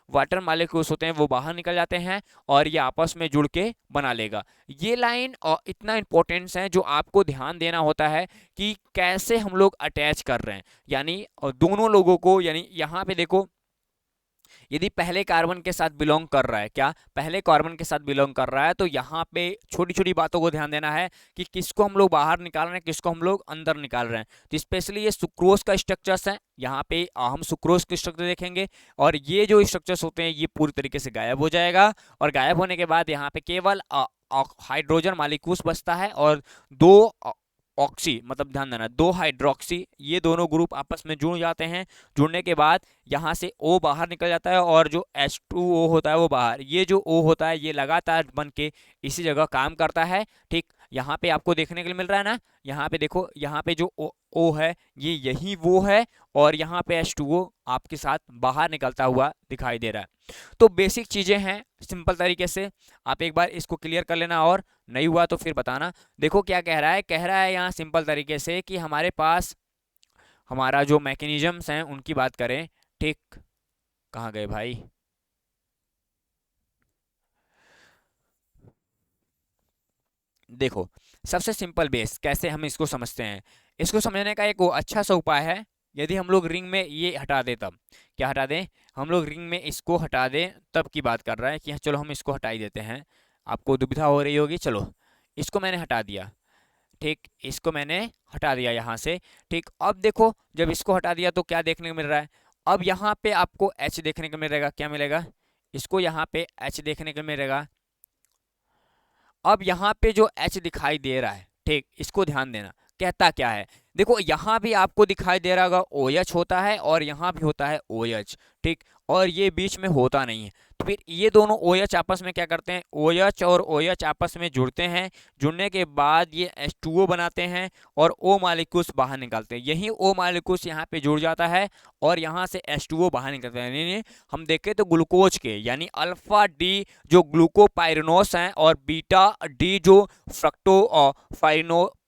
वाटर मॉलिक्यूल्स होते हैं वो बाहर निकल जाते हैं और ये आपस में जुड़ के बना लेगा। ये लाइन इतना इंपॉर्टेंस है जो आपको ध्यान देना होता है कि कैसे हम लोग अटैच कर रहे हैं, यानी दोनों लोगों को। यानी यहाँ पे देखो, यदि पहले कार्बन के साथ बिलोंग कर रहा है, क्या पहले कार्बन के साथ बिलोंग कर रहा है, तो यहाँ पे छोटी छोटी बातों को ध्यान देना है कि किसको हम लोग बाहर निकाल रहे हैं, किसको हम लोग अंदर निकाल रहे हैं। तो स्पेशली ये सुक्रोज का स्ट्रक्चर्स है, यहाँ पे हम सुक्रोज के स्ट्रक्चर देखेंगे, और ये जो स्ट्रक्चर्स होते हैं ये पूरी तरीके से गायब हो जाएगा, और गायब होने के बाद यहाँ पे केवल हाइड्रोजन मॉलिक्यूल्स बचता है और दो ऑक्सी, मतलब ध्यान देना, दो हाइड्रोक्सी, ये दोनों ग्रुप आपस में जुड़ जाते हैं। जुड़ने के बाद यहाँ से O बाहर निकल जाता है और जो H2O होता है वो बाहर। ये जो O होता है ये लगातार बन के इसी जगह काम करता है, ठीक। यहाँ पे आपको देखने के लिए मिल रहा है ना, यहाँ पे देखो, यहाँ पे जो O है ये यही वो है, और यहाँ पे H2O आपके साथ बाहर निकलता हुआ दिखाई दे रहा है। तो बेसिक चीजें हैं, सिंपल तरीके से आप एक बार इसको क्लियर कर लेना, और नहीं हुआ तो फिर बताना। देखो क्या कह रहा है, कह रहा है यहाँ सिंपल तरीके से कि हमारे पास हमारा जो मैकेनिज्म्स हैं उनकी बात करें, ठीक। कहाँ गए भाई? देखो, सबसे सिंपल बेस कैसे हम इसको समझते हैं, इसको समझने का एक अच्छा सा उपाय है। यदि हम लोग रिंग में ये हटा दें, तब क्या हटा दें? हम लोग रिंग में इसको हटा दें, तब की बात कर रहा है कि चलो हम इसको हटा ही देते हैं। आपको दुविधा हो रही होगी, चलो इसको मैंने हटा दिया, ठीक, इसको मैंने हटा दिया यहाँ से, ठीक। अब देखो, जब इसको हटा दिया तो क्या देखने को मिल रहा है? अब यहाँ पे आपको H देखने को मिलेगा। क्या मिलेगा? इसको यहाँ पे H देखने को मिलेगा। अब यहाँ पे जो H दिखाई दे रहा है, ठीक, इसको ध्यान देना, कहता क्या है? देखो यहाँ भी आपको दिखाई दे रहा होगा OH होता है, और यहाँ भी होता है OH, ठीक, और ये बीच में होता नहीं है। तो फिर ये दोनों OH आपस में क्या करते हैं? OH और OH आपस में जुड़ते हैं, जुड़ने के बाद ये H2O बनाते हैं और O मालिक्यूल्स बाहर निकालते हैं। यही O मालिक्यूल्स यहाँ पे जुड़ जाता है और यहाँ से H2O बाहर निकलते हैं। यानी हम देखें तो ग्लूकोज के, यानी अल्फा डी जो ग्लूकोपाइरिनोस हैं और बीटा डी जो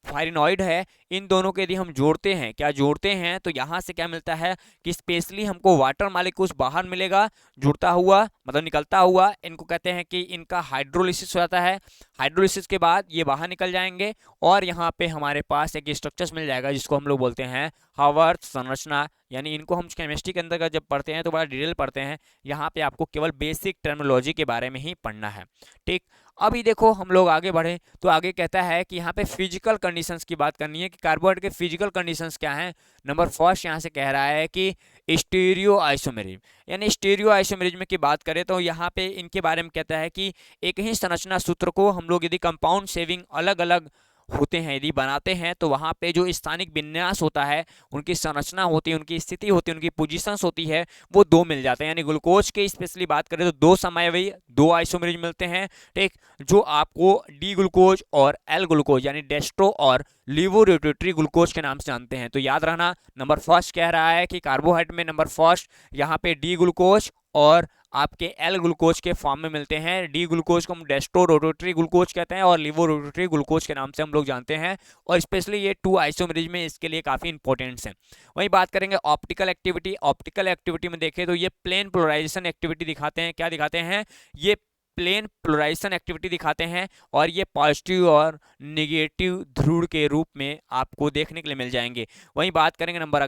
फाइरिनॉइड है, इन दोनों के यदि हम जोड़ते हैं, क्या जोड़ते हैं, तो यहाँ से क्या मिलता है कि स्पेशली हमको वाटर मॉलिक्यूल्स बाहर मिलेगा जुड़ता हुआ, मतलब निकलता हुआ। इनको कहते हैं कि इनका हाइड्रोलिसिस हो जाता है। हाइड्रोलिसिस के बाद ये बाहर निकल जाएंगे और यहाँ पे हमारे पास एक स्ट्रक्चर्स मिल जाएगा जिसको हम लोग बोलते हैं हावर्थ संरचना। यानी इनको हम केमिस्ट्री के अंदर जब पढ़ते हैं तो बड़ा डिटेल पढ़ते हैं, यहाँ पे आपको केवल बेसिक टर्मिनोलॉजी के बारे में ही पढ़ना है, ठीक। अभी देखो हम लोग आगे बढ़े तो आगे कहता है कि यहाँ पे फिजिकल कंडीशंस की बात करनी है कि कार्बोहाइड्रेट के फिजिकल कंडीशंस क्या हैं। नंबर फर्स्ट यहाँ से कह रहा है कि स्टीरियो आइसोमेरिज्म, यानी स्टीरियो आइसोमेरिज्म की बात करें तो यहाँ पे इनके बारे में कहता है कि एक ही संरचना सूत्र को हम लोग यदि कंपाउंड सेविंग अलग अलग होते हैं यदि बनाते हैं तो वहाँ पे जो स्थानिक विन्यास होता है, उनकी संरचना होती है, उनकी स्थिति होती है, उनकी पोजीशंस होती है, वो दो मिल जाते हैं। यानी ग्लूकोज की स्पेशली बात करें तो दो समावयवी दो आइसोमेरिज मिलते हैं, ठीक, जो आपको डी ग्लूकोज और एल ग्लूकोज यानी डेस्ट्रो और लीवोरोटेटरी ग्लूकोज के नाम से जानते हैं। तो याद रखना नंबर फर्स्ट कह रहा है कि कार्बोहाइड्रेट में नंबर फर्स्ट यहाँ पे डी ग्लूकोज और आपके एल ग्लूकोज के फॉर्म में मिलते हैं। डी ग्लूकोज को हम डेस्ट्रो रोटेटरी ग्लूकोज कहते हैं और लिवो रोटेटरी ग्लूकोज के नाम से हम लोग जानते हैं, और स्पेशली ये टू आइसोमेरिज में इसके लिए काफ़ी इंपॉर्टेंट्स हैं। वहीं बात करेंगे ऑप्टिकल एक्टिविटी। ऑप्टिकल एक्टिविटी में देखें तो ये प्लेन पोलराइजेशन एक्टिविटी दिखाते हैं। क्या दिखाते हैं? ये प्लेन पोलराइजेशन एक्टिविटी दिखाते हैं और ये पॉजिटिव और नेगेटिव ध्रुव के रूप में आपको देखने के लिए मिल जाएंगे। वहीं बात करेंगे नंबर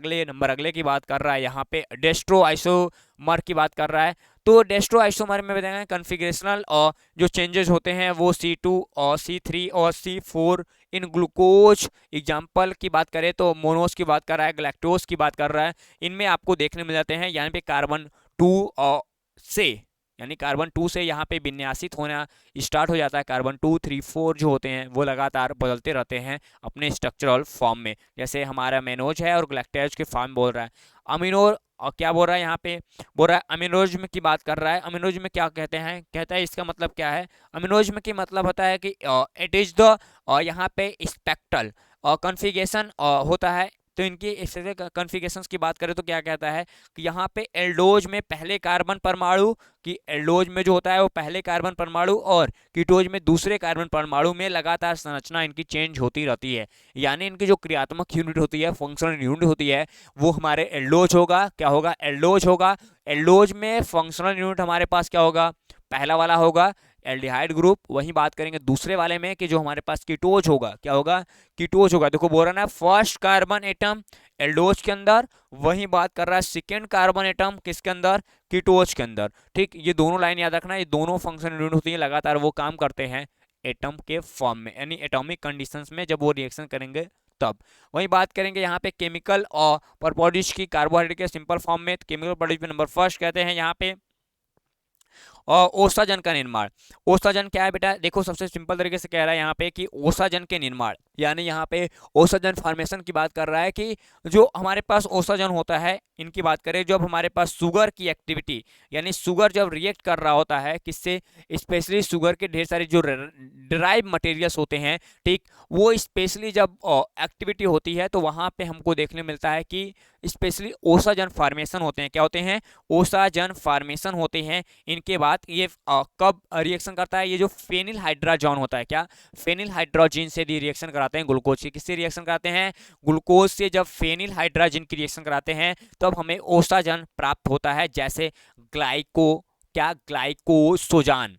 अगले की बात कर रहा है यहाँ पे डेस्ट्रो आइसोमर की बात कर रहा है। तो डेस्ट्रो आइसोमर में बताएंगे कन्फिगरेशनल और जो चेंजेस होते हैं वो C2 और C3 और C4 इन ग्लूकोज एग्जाम्पल की बात करें तो मोनोस की बात कर रहा है, गैलेक्टोज की बात कर रहा है, इनमें आपको देखने मिल जाते हैं। यहाँ पे कार्बन 2 और से यानी कार्बन 2 से यहाँ पे विन्यासित होना स्टार्ट हो जाता है। कार्बन 2, 3, 4 जो होते हैं वो लगातार बदलते रहते हैं अपने स्ट्रक्चरल फॉर्म में, जैसे हमारा मेनोज है और ग्लैक्टोज के फॉर्म बोल रहा है। अमीनो और क्या बोल रहा है यहाँ पे? बोल रहा है अमीनोज्म की बात कर रहा है। अमीनोज्म क्या कहते हैं? कहता है इसका मतलब क्या है? अमीनोज्म की मतलब होता है कि इट इज द यहाँ पे स्पेक्ट्रल कॉन्फ़िगरेशन होता है। तो इनकी कॉन्फ़िगरेशंस की बात करें तो क्या कहता है कि यहाँ पे एल्डोज में पहले कार्बन परमाणु कि एल्डोज में जो होता है वो पहले कार्बन परमाणु और कीटोज में दूसरे कार्बन परमाणु में लगातार संरचना इनकी चेंज होती रहती है। यानी इनकी जो क्रियात्मक यूनिट होती है, फंक्शनल यूनिट होती है, वो हमारे एल्डोज होगा। क्या होगा? एल्डोज होगा। एल्डोज में फंक्शनल यूनिट हमारे पास क्या होगा? पहला वाला होगा एल्डिहाइड ग्रुप। वहीं बात करेंगे दूसरे वाले में कि जो हमारे पास कीटोज होगा, क्या होगा? कीटोज होगा। देखो बोल रहा ना फर्स्ट कार्बन एटम एल्डोज के अंदर, वहीं बात कर रहा है सेकेंड कार्बन एटम किसके अंदर? कीटोज के अंदर। ठीक, ये दोनों लाइन याद रखना, ये दोनों फंक्शन यूनिट होती है, लगातार वो काम करते हैं एटम के फॉर्म में, यानी एटॉमिक कंडीशंस में जब वो रिएक्शन करेंगे तब। वहीं बात करेंगे यहाँ पे केमिकल और प्रॉपर्टीज की कार्बोहाइड्रेट के सिंपल फॉर्म में। केमिकल प्रॉपर्टीज में नंबर फर्स्ट कहते हैं यहाँ पे और ओसाजन का निर्माण। ओसाजन क्या है बेटा? देखो सबसे सिंपल तरीके से कह रहा है यहाँ पे कि ओसाजन के निर्माण, यानी यहाँ पे ओसाजन फॉर्मेशन की बात कर रहा है कि जो हमारे पास ओसाजन होता है इनकी बात करें, जब हमारे पास शुगर की एक्टिविटी यानी शुगर जब रिएक्ट कर रहा होता है किससे? स्पेशली शुगर के ढेर सारे जो ड्राइव मटेरियल्स होते हैं, ठीक, वो स्पेशली जब एक्टिविटी होती है तो वहाँ पे हमको देखने मिलता है कि स्पेशली ओसाजन फॉर्मेशन होते हैं। क्या होते हैं? ओसाजन फॉर्मेशन होते हैं। इनके बाद ये कब रिएक्शन करता है? ये जो फेनिल हाइड्राजन होता है, क्या फेनिल हाइड्रोजन से रिएक्शन कराते हैं ग्लूकोज की। किससे रिएक्शन कराते हैं? ग्लूकोज से जब फेनिल हाइड्रोजन की रिएक्शन कराते हैं तब हमें ओसाजन प्राप्त होता है, जैसे ग्लाइकोसोजान।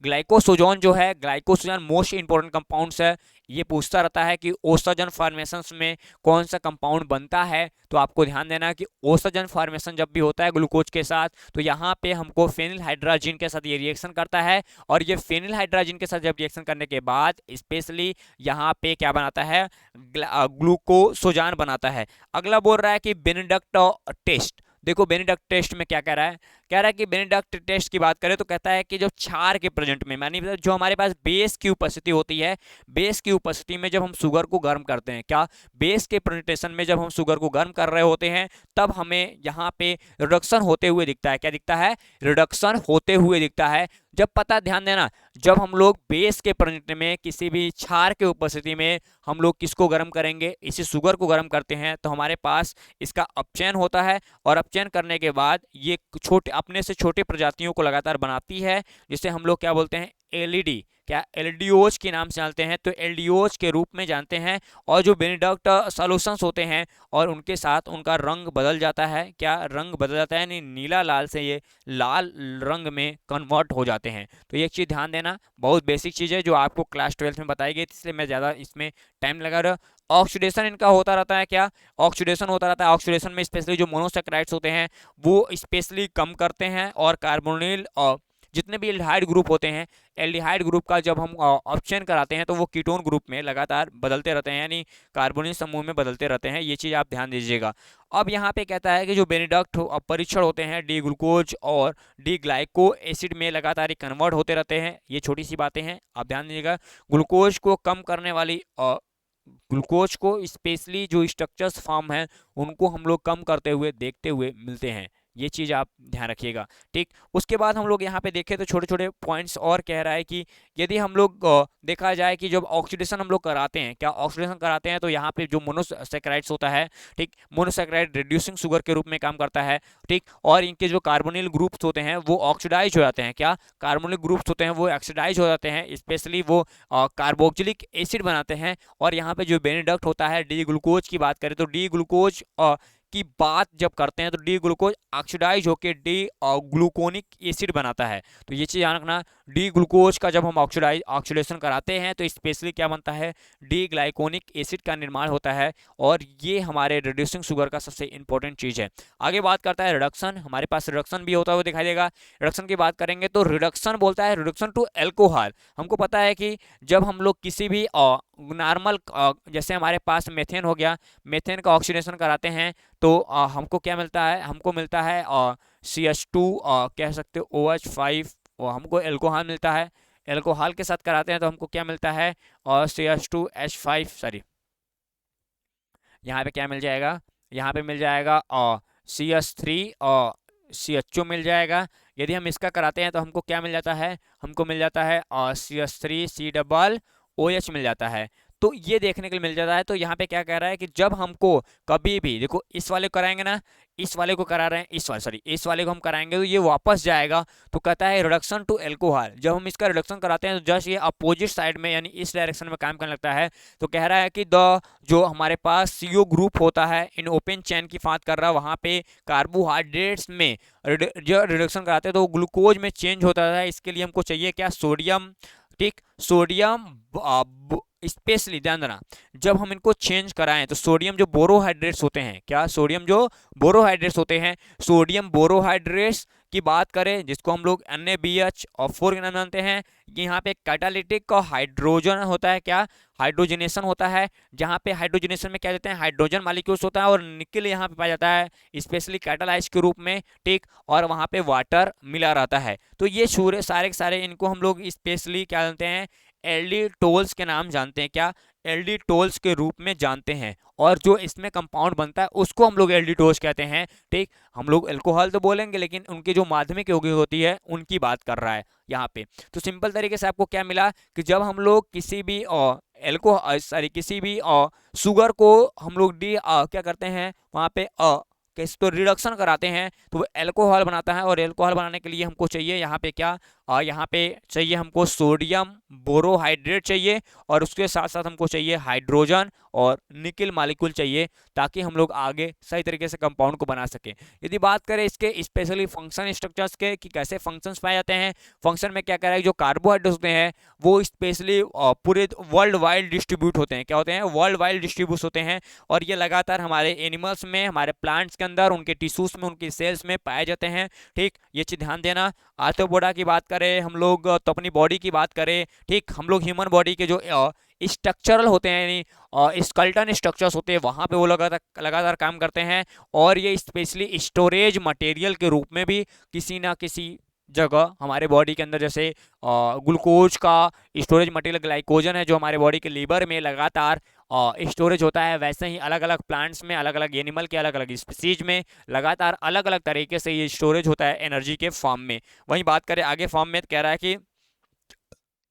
ग्लाइकोसोजोन जो है, ग्लाइकोसोजन मोस्ट इंपोर्टेंट कंपाउंड्स है। ये पूछता रहता है कि ओसाजन फॉर्मेशंस में कौन सा कंपाउंड बनता है, तो आपको ध्यान देना कि ओसाजन फॉर्मेशन जब भी होता है ग्लूकोज के साथ तो यहाँ पे हमको फेनिल हाइड्रोजन के साथ ये रिएक्शन करता है, और ये फेनिल हाइड्रोजन के साथ जब रिएक्शन करने के बाद स्पेशली यहाँ पे क्या बनाता है? ग्लूकोसोजान बनाता है। अगला बोल रहा है कि बेनेडिक्ट टेस्ट। देखो बेनेडिक्ट टेस्ट में क्या कह रहा है? कह रहा है कि बेनेडिक्ट टेस्ट की बात करें तो कहता है कि जो क्षार के प्रेजेंट में, मानी जो हमारे पास बेस की उपस्थिति होती है, बेस की उपस्थिति में जब हम शुगर को गर्म करते हैं, क्या बेस के प्रेजेंटेशन में जब हम शुगर को गर्म कर रहे होते हैं तब हमें यहाँ पे रिडक्शन होते हुए दिखता है। क्या दिखता है? रिडक्शन होते हुए दिखता है। जब पता, ध्यान देना, जब हम लोग बेस के प्रेजेंट में किसी भी क्षार के उपस्थिति में हम लोग किसको गर्म करेंगे? इसी शुगर को गर्म करते हैं तो हमारे पास इसका अपचयन होता है, और अपचयन करने के बाद ये छोटे अपने से छोटे प्रजातियों को लगातार बनाती है, जिसे हम लोग क्या बोलते हैं? एलईडी, क्या एल्डिओज के नाम से जानते हैं, तो एल्डिओज के रूप में जानते हैं। और जो बेनेडिक्ट सॉल्यूशंस होते हैं और उनके साथ उनका रंग बदल जाता है। क्या रंग बदल जाता है? यानी नीला लाल से ये लाल रंग में कन्वर्ट हो जाते हैं। तो ये चीज़ ध्यान देना, बहुत बेसिक चीज़ है जो आपको क्लास 12 में बताई गई थी, इसलिए मैं ज़्यादा इसमें टाइम लगा रहा। ऑक्सीडेशन इनका होता रहता है। क्या ऑक्सीडेशन होता रहता है? ऑक्सीडेशन में स्पेशली जो मोनोसैकेराइड्स होते हैं वो स्पेशली कम करते हैं और कार्बोनिल और जितने भी एल्डिहाइड ग्रुप होते हैं, एल्डिहाइड ग्रुप का जब हम ऑप्शन कराते हैं तो वो कीटोन ग्रुप में लगातार बदलते रहते हैं, यानी कार्बोनिल समूह में बदलते रहते हैं। ये चीज़ आप ध्यान दीजिएगा। अब यहाँ पे कहता है कि जो बेनेडक्ट परीक्षण होते हैं डी ग्लूकोज और डी ग्लाइको एसिड में लगातार कन्वर्ट होते रहते हैं। ये छोटी सी बातें हैं, आप ध्यान दीजिएगा। ग्लूकोज को कम करने वाली ग्लूकोज को स्पेशली जो स्ट्रक्चर्स फॉर्म हैं उनको हम लोग कम करते हुए देखते हुए मिलते हैं। ये चीज़ आप ध्यान रखिएगा, ठीक। उसके बाद हम लोग यहाँ पे देखें तो छोटे छोटे पॉइंट्स और कह रहा है कि यदि हम लोग देखा जाए कि जब ऑक्सीडेशन हम लोग कराते हैं, क्या ऑक्सीडेशन कराते हैं तो यहाँ पे जो मोनोसैकेराइड्स होता है, ठीक, मोनोसैकेराइड रिड्यूसिंग शुगर के रूप में काम करता है, ठीक। और इनके जो कार्बोनिल ग्रुप्स होते हैं वो ऑक्सीडाइज हो जाते हैं। क्या कार्बोनिल ग्रुप्स होते हैं वो ऑक्सीडाइज हो जाते हैं, स्पेशली वो कार्बोक्सिलिक एसिड बनाते हैं। और यहाँ पे जो बेनेडक्ट होता है डी ग्लूकोज की बात करें तो डी ग्लूकोज की बात जब करते हैं तो डी ग्लूकोज ऑक्सीडाइज होकर डी ग्लूकोनिक एसिड बनाता है। तो ये चीज़ याद रखना, डी ग्लूकोज का जब हम ऑक्सीडेशन कराते हैं तो स्पेशली क्या बनता है, डी ग्लाइकोनिक एसिड का निर्माण होता है। और ये हमारे रिड्यूसिंग शुगर का सबसे इंपॉर्टेंट चीज़ है। आगे बात करता है रिडक्शन, हमारे पास रिडक्शन भी होता है वो दिखाई देगा। रिडक्शन की बात करेंगे तो रिडक्शन बोलता है रिडक्शन टू एल्कोहल। हमको पता है कि जब हम लोग किसी भी नॉर्मल जैसे हमारे पास मेथेन हो गया, मेथेन का ऑक्सीडेशन कराते हैं तो हमको क्या मिलता है, हमको मिलता है CH2 कह सकते हो OH5, और हमको एल्कोहल मिलता है। एल्कोहल के साथ कराते हैं तो हमको क्या मिलता है CH2H5, सॉरी यहाँ पे क्या मिल जाएगा, यहाँ पे मिल जाएगा CH3 और CHO मिल जाएगा। यदि हम इसका कराते हैं तो हमको क्या मिल जाता है, हमको मिल जाता है CH3COOH मिल जाता है। तो ये देखने के लिए मिल जाता है। तो यहाँ पे क्या कह रहा है कि जब हमको कभी भी देखो इस वाले को कराएंगे ना, इस वाले को करा रहे हैं, इस वाले को हम कराएंगे तो ये वापस जाएगा। तो कहता है रिडक्शन टू एल्कोहल, जब हम इसका रिडक्शन कराते हैं तो जस्ट ये अपोजिट साइड में यानी इस डायरेक्शन में काम करने लगता है। तो कह रहा है कि जो हमारे पास CO ग्रुप होता है इन ओपन चैन की बात कर रहा है, वहाँ पे कार्बोहाइड्रेट्स में जो रिडक्शन कराते हैं तो ग्लूकोज में चेंज होता है। इसके लिए हमको चाहिए क्या, सोडियम, ठीक। सोडियम स्पेशली ध्यान देना, जब हम इनको चेंज कराएं तो सोडियम जो बोरोहाइड्रेट्स होते हैं, क्या सोडियम जो बोरोहाइड्रेट्स होते हैं, सोडियम बोरोहाइड्रेट्स की बात करें जिसको हम लोग NaBH4 के नाम जानते हैं, यहाँ पे कैटालिटिक का हाइड्रोजन होता है, क्या हाइड्रोजनेशन होता है, जहाँ पे हाइड्रोजनेशन में क्या देते हैं, हाइड्रोजन मॉलिक्यूल्स होता है और निकल यहाँ पे पाया जाता है स्पेशली कैटालाइज के रूप में, ठीक। और वहाँ पे वाटर मिला रहता है। तो ये सारे के सारे इनको हम लोग स्पेशली क्या जानते हैं, एल्डिटोल्स के नाम जानते हैं, क्या एल्डिटोल्स के रूप में जानते हैं। और जो इसमें कंपाउंड बनता है उसको हम लोग एल्डिटोल्स कहते हैं, ठीक। हम लोग अल्कोहल तो बोलेंगे लेकिन उनकी जो माध्यमिक यौगिक होती है उनकी बात कर रहा है यहाँ पे। तो सिंपल तरीके से आपको क्या मिला कि जब हम लोग किसी भी किसी भी शुगर को हम लोग क्या करते हैं वहाँ पे तो रिडक्शन कराते हैं तो वो एल्कोहल बनाता है। और एल्कोहल बनाने के लिए हमको चाहिए यहाँ पे क्या, यहाँ पे चाहिए हमको सोडियम बोरोहाइड्रेट चाहिए, और उसके साथ साथ हमको चाहिए हाइड्रोजन और निकल मॉलिक्यूल चाहिए, ताकि हम लोग आगे सही तरीके से कंपाउंड को बना सकें। यदि बात करें इसके स्पेशली फंक्शन स्ट्रक्चर्स के कि कैसे फंक्शंस पाए जाते हैं, फंक्शन में क्या कह रहा है, जो कार्बोहाइड्रेट्स होते हैं वो स्पेशली पूरे वर्ल्ड वाइड डिस्ट्रीब्यूट होते हैं, क्या होते हैं, वर्ल्ड वाइड डिस्ट्रीब्यूट होते हैं। और ये लगातार हमारे एनिमल्स में, हमारे प्लांट्स के अंदर, उनके टिश्यूज में, उनकी सेल्स में पाए जाते हैं, ठीक। ये चीज़ ध्यान देना। आर्थ्रोपोडा की बात करें हम लोग तो अपनी बॉडी की बात करें, ठीक, हम लोग ह्यूमन बॉडी के जो स्ट्रक्चरल होते हैं यानी स्केलेटन स्ट्रक्चर्स होते हैं वहाँ पे वो लगातार काम करते हैं। और ये स्पेशली स्टोरेज मटेरियल के रूप में भी किसी ना किसी जगह हमारे बॉडी के अंदर, जैसे ग्लूकोज का स्टोरेज मटेरियल ग्लाइकोजन है जो हमारे बॉडी के लीवर में लगातार स्टोरेज होता है, वैसे ही अलग अलग प्लांट्स में, अलग अलग एनिमल के अलग अलग स्पीसीज में लगातार अलग अलग तरीके से ये स्टोरेज होता है एनर्जी के फॉर्म में। वहीं बात करें आगे फॉर्म में, कह रहा है कि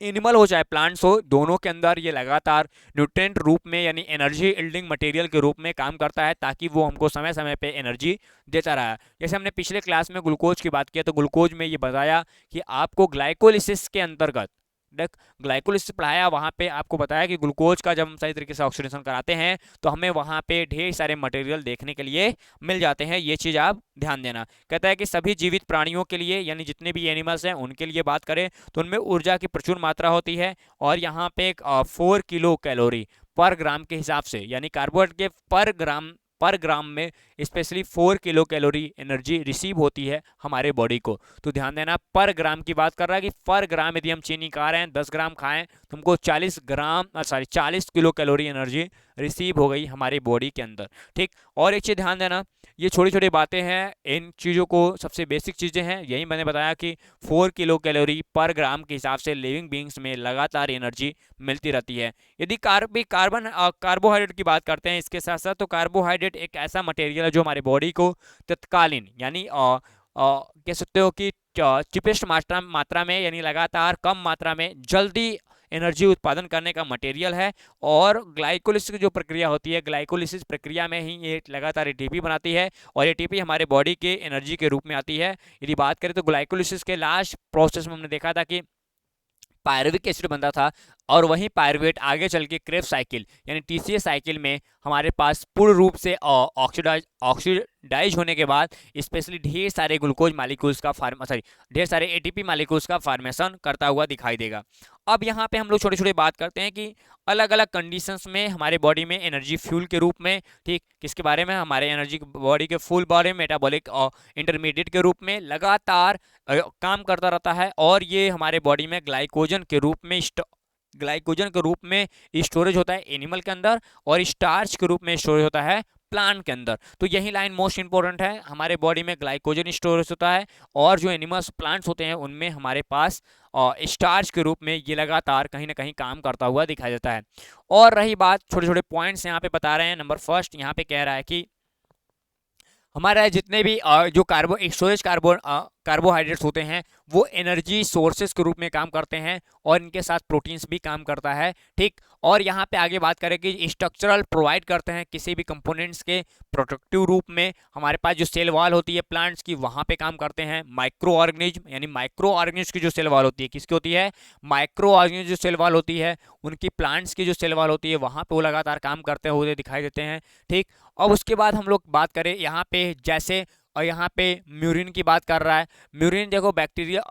एनिमल हो चाहे प्लांट्स हो, दोनों के अंदर ये लगातार न्यूट्रिएंट रूप में यानी एनर्जी यील्डिंग मटेरियल के रूप में काम करता है, ताकि वो हमको समय समय पे एनर्जी देता रहा। जैसे हमने पिछले क्लास में ग्लूकोज की बात की तो ग्लूकोज में ये बताया कि आपको ग्लाइकोलिसिस के अंतर्गत ग्लाइकोलिसिस पढ़ाया, वहाँ पे आपको बताया कि ग्लूकोज का जब हम सही तरीके से ऑक्सीडेशन कराते हैं तो हमें वहाँ पे ढेर सारे मटेरियल देखने के लिए मिल जाते हैं। ये चीज़ आप ध्यान देना। कहता है कि सभी जीवित प्राणियों के लिए यानी जितने भी एनिमल्स हैं उनके लिए बात करें तो उनमें ऊर्जा की प्रचुर मात्रा होती है। और यहाँ पे 4 किलो कैलोरी पर ग्राम के हिसाब से, यानी कार्बोहाइड्रेट के पर ग्राम पर ग्राम में specially 4 kilo calorie energy receive होती है हमारे बॉडी को। तो ध्यान देना, पर ग्राम की बात कर रहा है कि पर ग्राम यदि हम चीनी खा रहे हैं, 10 ग्राम खाएं तो हमको 40 किलो कैलोरी एनर्जी रिसीव हो गई हमारी बॉडी के अंदर। ठीक, और एक चीज़ ध्यान देना, ये छोटी छोटी बातें हैं, इन चीज़ों को सबसे बेसिक चीज़ें हैं, यही मैंने बताया कि 4 किलो कैलोरी पर ग्राम के हिसाब से लिविंग बींग्स में लगातार एनर्जी मिलती रहती है। यदि कार्बोहाइड्रेट की बात करते हैं इसके साथ साथ, तो कार्बोहाइड्रेट एक ऐसा मटेरियल है जो हमारे बॉडी को तत्कालीन यानी कह सकते हो कि चिपेस्ट मात्रा में यानी लगातार कम मात्रा में जल्दी एनर्जी उत्पादन करने का मटेरियल है। और ग्लाइकोलिसिस की जो प्रक्रिया होती है, ग्लाइकोलिसिस प्रक्रिया में ही ये लगातार एटीपी बनाती है और एटीपी हमारे बॉडी के एनर्जी के रूप में आती है। यदि बात करें तो ग्लाइकोलिसिस के लास्ट प्रोसेस में हमने देखा था कि पायरुविक एसिड बनता था और वहीं पायरुवेट आगे चल के क्रेब्स साइकिल यानी टीसीए साइकिल में हमारे पास पूर्ण रूप से ऑक्सीडाइज होने के बाद स्पेशली ढेर सारे ग्लूकोज मालिक्यूल्स का ढेर सारे एटीपी मालिक्यूल्स का फॉर्मेशन करता हुआ दिखाई देगा। अब यहाँ पे हम लोग छोटे छोटे बात करते हैं कि अलग अलग कंडीशंस में हमारे बॉडी में एनर्जी फ्यूल के रूप में, ठीक, किसके बारे में, हमारे एनर्जी बॉडी के फुल बॉडी मेटाबॉलिक इंटरमीडिएट के रूप में लगातार काम करता रहता है और ये हमारे बॉडी में ग्लाइकोजन के रूप में स्टोरेज होता है एनिमल के अंदर और स्टार्च के रूप में स्टोरेज होता है प्लांट के अंदर। तो यही लाइन मोस्ट इंपॉर्टेंट है, हमारे बॉडी में ग्लाइकोजन स्टोरेज होता है और जो एनिमल्स प्लांट्स होते हैं उनमें हमारे पास स्टार्च के रूप में ये लगातार कहीं ना कहीं काम करता हुआ दिखाई देता है। और रही बात, छोटे छोटे पॉइंट्स यहाँ पे बता रहे हैं। नंबर फर्स्ट यहाँ पे कह रहा है कि हमारा जितने भी जो स्टोरेज कार्बोहाइड्रेट्स होते हैं वो एनर्जी सोर्सेज के रूप में काम करते हैं और इनके साथ प्रोटीन्स भी काम करता है। ठीक, और यहाँ पे आगे बात करें कि स्ट्रक्चरल प्रोवाइड करते हैं किसी भी कंपोनेंट्स के प्रोडक्टिव रूप में। हमारे पास जो सेल वॉल होती है प्लांट्स की, वहाँ पे काम करते हैं माइक्रो ऑर्गेनिज्म, यानी माइक्रो ऑर्गेनिज्म की जो सेल वॉल होती है, किसकी होती है, माइक्रो ऑर्गेनिज्म जो सेल वॉल होती है उनकी, प्लांट्स की जो सेल वॉल होती है वहाँ पे वो लगातार काम करते हुए दिखाई देते हैं। ठीक, अब उसके बाद हम लोग बात करें यहाँ पे जैसे, और यहाँ पे म्यूरिन की बात कर रहा है। म्यूरिन देखो, बैक्टीरिया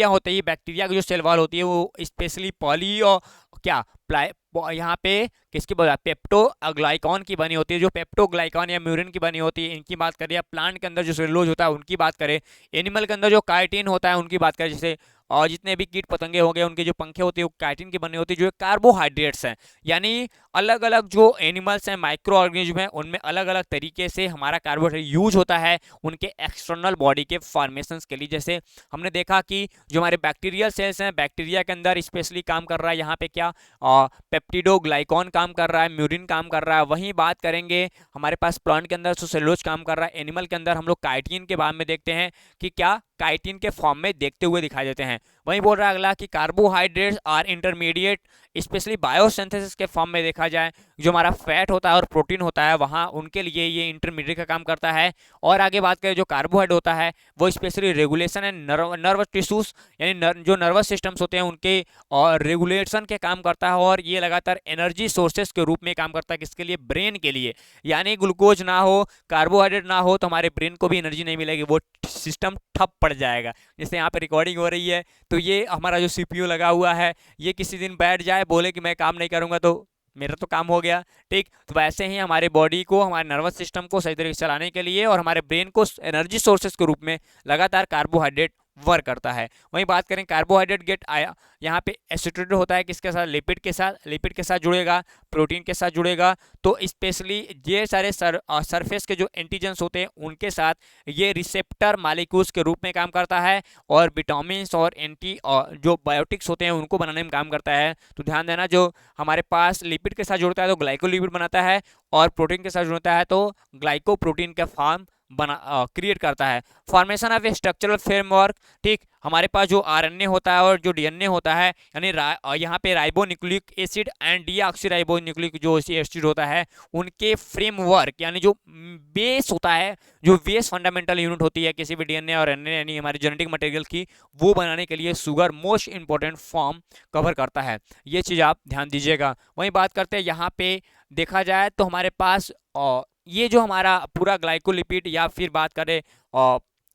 होते हैं, बैक्टीरिया की जो सेल वॉल होती है वो स्पेशली पॉली और यहाँ पे किसकी बात, पेप्टोग्लाइकॉन की बनी होती है, जो पेप्टोग्लाइकॉन या म्यूरिन की बनी होती है इनकी बात करें। प्लांट के अंदर जो सेलुलोज होता है उनकी बात करें, एनिमल के अंदर जो काइटिन होता है उनकी बात करें, जैसे और जितने भी कीट पतंगे हो गए उनके जो पंखे होते हैं वो काइटिन की बनी होती है, जो कार्बोहाइड्रेट्स हैं। यानी अलग अलग जो एनिमल्स हैं, माइक्रो ऑर्गेनिज्म हैं, उनमें अलग अलग तरीके से हमारा कार्बोहाइड्रेट यूज होता है उनके एक्सटर्नल बॉडी के फॉर्मेशंस के लिए। जैसे हमने देखा कि जो हमारे बैक्टीरियल सेल्स हैं, बैक्टीरिया के अंदर स्पेशली काम कर रहा है यहाँ पे क्या, पेप्टिडोग्लाइकॉन काम कर रहा है, म्यूरिन काम कर रहा है। वहीं बात करेंगे हमारे पास प्लांट के अंदर सेलुलोज काम कर रहा है, एनिमल के अंदर हम लोग काइटिन के बारे में देखते हैं कि क्या काइटिन के फॉर्म में देखते हुए दिखाई देते हैं। वहीं बोल रहा है अगला कि carbohydrates are intermediate specially biosynthesis के फॉर्म में देखा जाए, जो हमारा फैट होता है और प्रोटीन होता है वहाँ उनके लिए ये इंटरमीडिएट का काम करता है। और आगे बात करें जो कार्बोहाइड्रेट होता है वो specially regulation and nervous tissues यानी जो नर्वस सिस्टम्स होते हैं उनके और रेगुलेशन के काम करता है और ये लगातार एनर्जी सोर्सेज के रूप में काम करता है। किसके लिए, ब्रेन के लिए। यानी ग्लूकोज ना हो, कार्बोहाइड्रेट ना हो तो हमारे ब्रेन को भी एनर्जी नहीं मिलेगी, वो सिस्टम ठप पड़ जाएगा। जैसे यहाँ पे रिकॉर्डिंग हो रही है तो ये हमारा जो सीपीयू लगा हुआ है ये किसी दिन बैठ जाए, बोले कि मैं काम नहीं करूँगा तो मेरा तो काम हो गया। ठीक, तो वैसे ही हमारे बॉडी को, हमारे नर्वस सिस्टम को सही तरीके से चलाने के लिए और हमारे ब्रेन को एनर्जी सोर्सेज के रूप में लगातार कार्बोहाइड्रेट वर्क करता है। वहीं बात करें कार्बोहाइड्रेट गेट आया यहाँ पे एसोसिएटेड होता है किसके साथ, लिपिड के साथ जुड़ेगा, प्रोटीन के साथ जुड़ेगा। तो स्पेशली ये सारे सरफेस के जो एंटीजेंस होते हैं उनके साथ ये रिसेप्टर मालिक्यूल्स के रूप में काम करता है और विटामिन और जो बायोटिक्स होते हैं उनको बनाने में काम करता है। तो ध्यान देना, जो हमारे पास लिपिड के साथ जुड़ता है तो ग्लाइकोलिपिड बनाता है और प्रोटीन के साथ जुड़ता है तो ग्लाइकोप्रोटीन का फॉर्म क्रिएट करता है। Formation of A structural framework. ठीक, हमारे पास जो आरएनए होता है और जो डीएनए होता है, यानी यहाँ पे राइबोन्यूक्लिक एसिड एंड डीऑक्सीराइबोन्यूक्लिक जो एसिड होता है उनके फ्रेमवर्क यानी जो बेस होता है, जो बेस फंडामेंटल यूनिट होती है किसी भी डीएनए और एनए यानी हमारे जेनेटिक मटेरियल की, वो बनाने के लिए sugar most important form cover करता है। ये चीज़ आप ध्यान दीजिएगा। वहीं बात करते हैं यहाँ पे देखा जाए तो हमारे पास ये जो हमारा पूरा ग्लाइकोलिपिड या फिर बात करें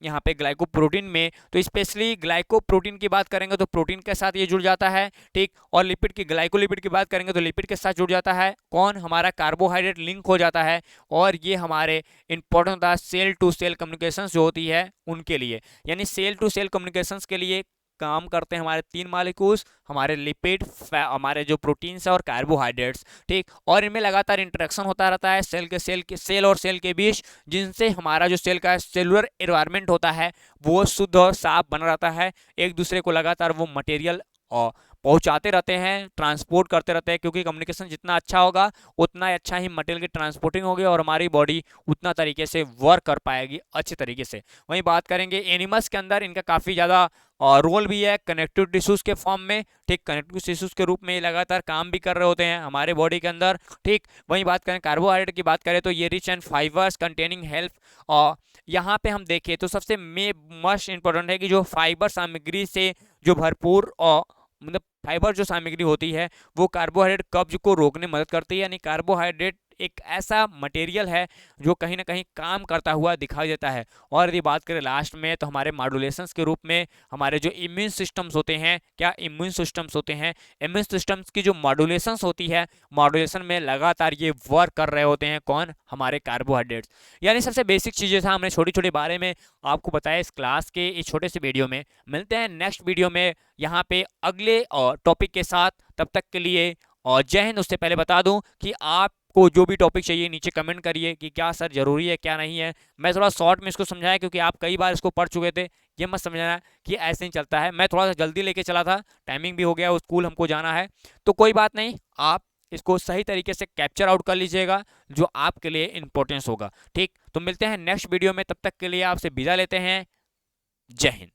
यहाँ पे ग्लाइकोप्रोटीन में, तो स्पेशली ग्लाइकोप्रोटीन की बात करेंगे तो प्रोटीन के साथ ये जुड़ जाता है, ठीक। और लिपिड की, ग्लाइकोलिपिड की बात करेंगे तो लिपिड के साथ जुड़ जाता है कौन, हमारा कार्बोहाइड्रेट लिंक हो जाता है। और ये हमारे इंपॉर्टेंट होता है सेल टू सेल कम्युनिकेशन जो होती है उनके लिए, यानी सेल टू सेल कम्युनिकेशन के लिए काम करते हैं हमारे 3 मॉलिक्यूल्स, हमारे लिपिड, हमारे जो प्रोटीन्स है और कार्बोहाइड्रेट्स, ठीक। और इनमें लगातार इंटरेक्शन होता रहता है सेल और सेल के बीच, जिनसे हमारा जो सेल का सेलुलर एनवायरनमेंट होता है वो शुद्ध और साफ बना रहता है। एक दूसरे को लगातार वो मटेरियल पहुंचाते रहते हैं, ट्रांसपोर्ट करते रहते हैं, क्योंकि कम्युनिकेशन जितना अच्छा होगा उतना अच्छा ही मटेरियल की ट्रांसपोर्टिंग होगी और हमारी बॉडी उतना तरीके से वर्क कर पाएगी अच्छे तरीके से। वहीं बात करेंगे एनिमल्स के अंदर इनका काफ़ी ज़्यादा रोल भी है कनेक्टिव टिश्यूज़ के फॉर्म में, ठीक। कनेक्टिव टिश्यूज़ के रूप में ये लगातार काम भी कर रहे होते हैं हमारे बॉडी के अंदर, ठीक। वहीं बात करें कार्बोहाइड्रेट की बात करें तो ये rich and fibres containing help, और यहाँ पे हम देखें तो सबसे मोस्ट इंपॉर्टेंट है कि जो फाइबर सामग्री से जो भरपूर और मतलब फाइबर जो सामग्री होती है वो कार्बोहाइड्रेट कब्ज को रोकने में मदद करती है, यानी कार्बोहाइड्रेट एक ऐसा मटेरियल है जो कहीं ना कहीं काम करता हुआ दिखाई देता है। और यदि बात करें लास्ट में तो हमारे मॉड्यूलेशंस के रूप में हमारे जो इम्यून सिस्टम्स होते हैं, क्या इम्यून सिस्टम्स होते हैं, इम्यून सिस्टम्स की जो मॉड्यूलेशंस होती है, मॉड्यूलेशन में लगातार ये वर्क कर रहे होते हैं कौन, हमारे कार्बोहाइड्रेट्स। यानी सबसे बेसिक चीज़ें था हमने छोटी छोटी बारे में आपको बताया इस क्लास के इस छोटे से वीडियो में। मिलते हैं नेक्स्ट वीडियो में यहाँ पे अगले टॉपिक के साथ, तब तक के लिए और जय हिंद। उससे पहले बता दूं कि आपको जो भी टॉपिक चाहिए नीचे कमेंट करिए कि क्या सर जरूरी है क्या नहीं है। मैं थोड़ा शॉर्ट में इसको समझाया क्योंकि आप कई बार इसको पढ़ चुके थे, ये मत समझना कि ऐसे नहीं चलता है, मैं थोड़ा सा जल्दी लेके चला था, टाइमिंग भी हो गया, स्कूल हमको जाना है, तो कोई बात नहीं, आप इसको सही तरीके से कैप्चर आउट कर लीजिएगा जो आपके लिए इंपॉर्टेंस होगा, ठीक। तो मिलते हैं नेक्स्ट वीडियो में, तब तक के लिए आपसे विदा लेते हैं, जय हिंद।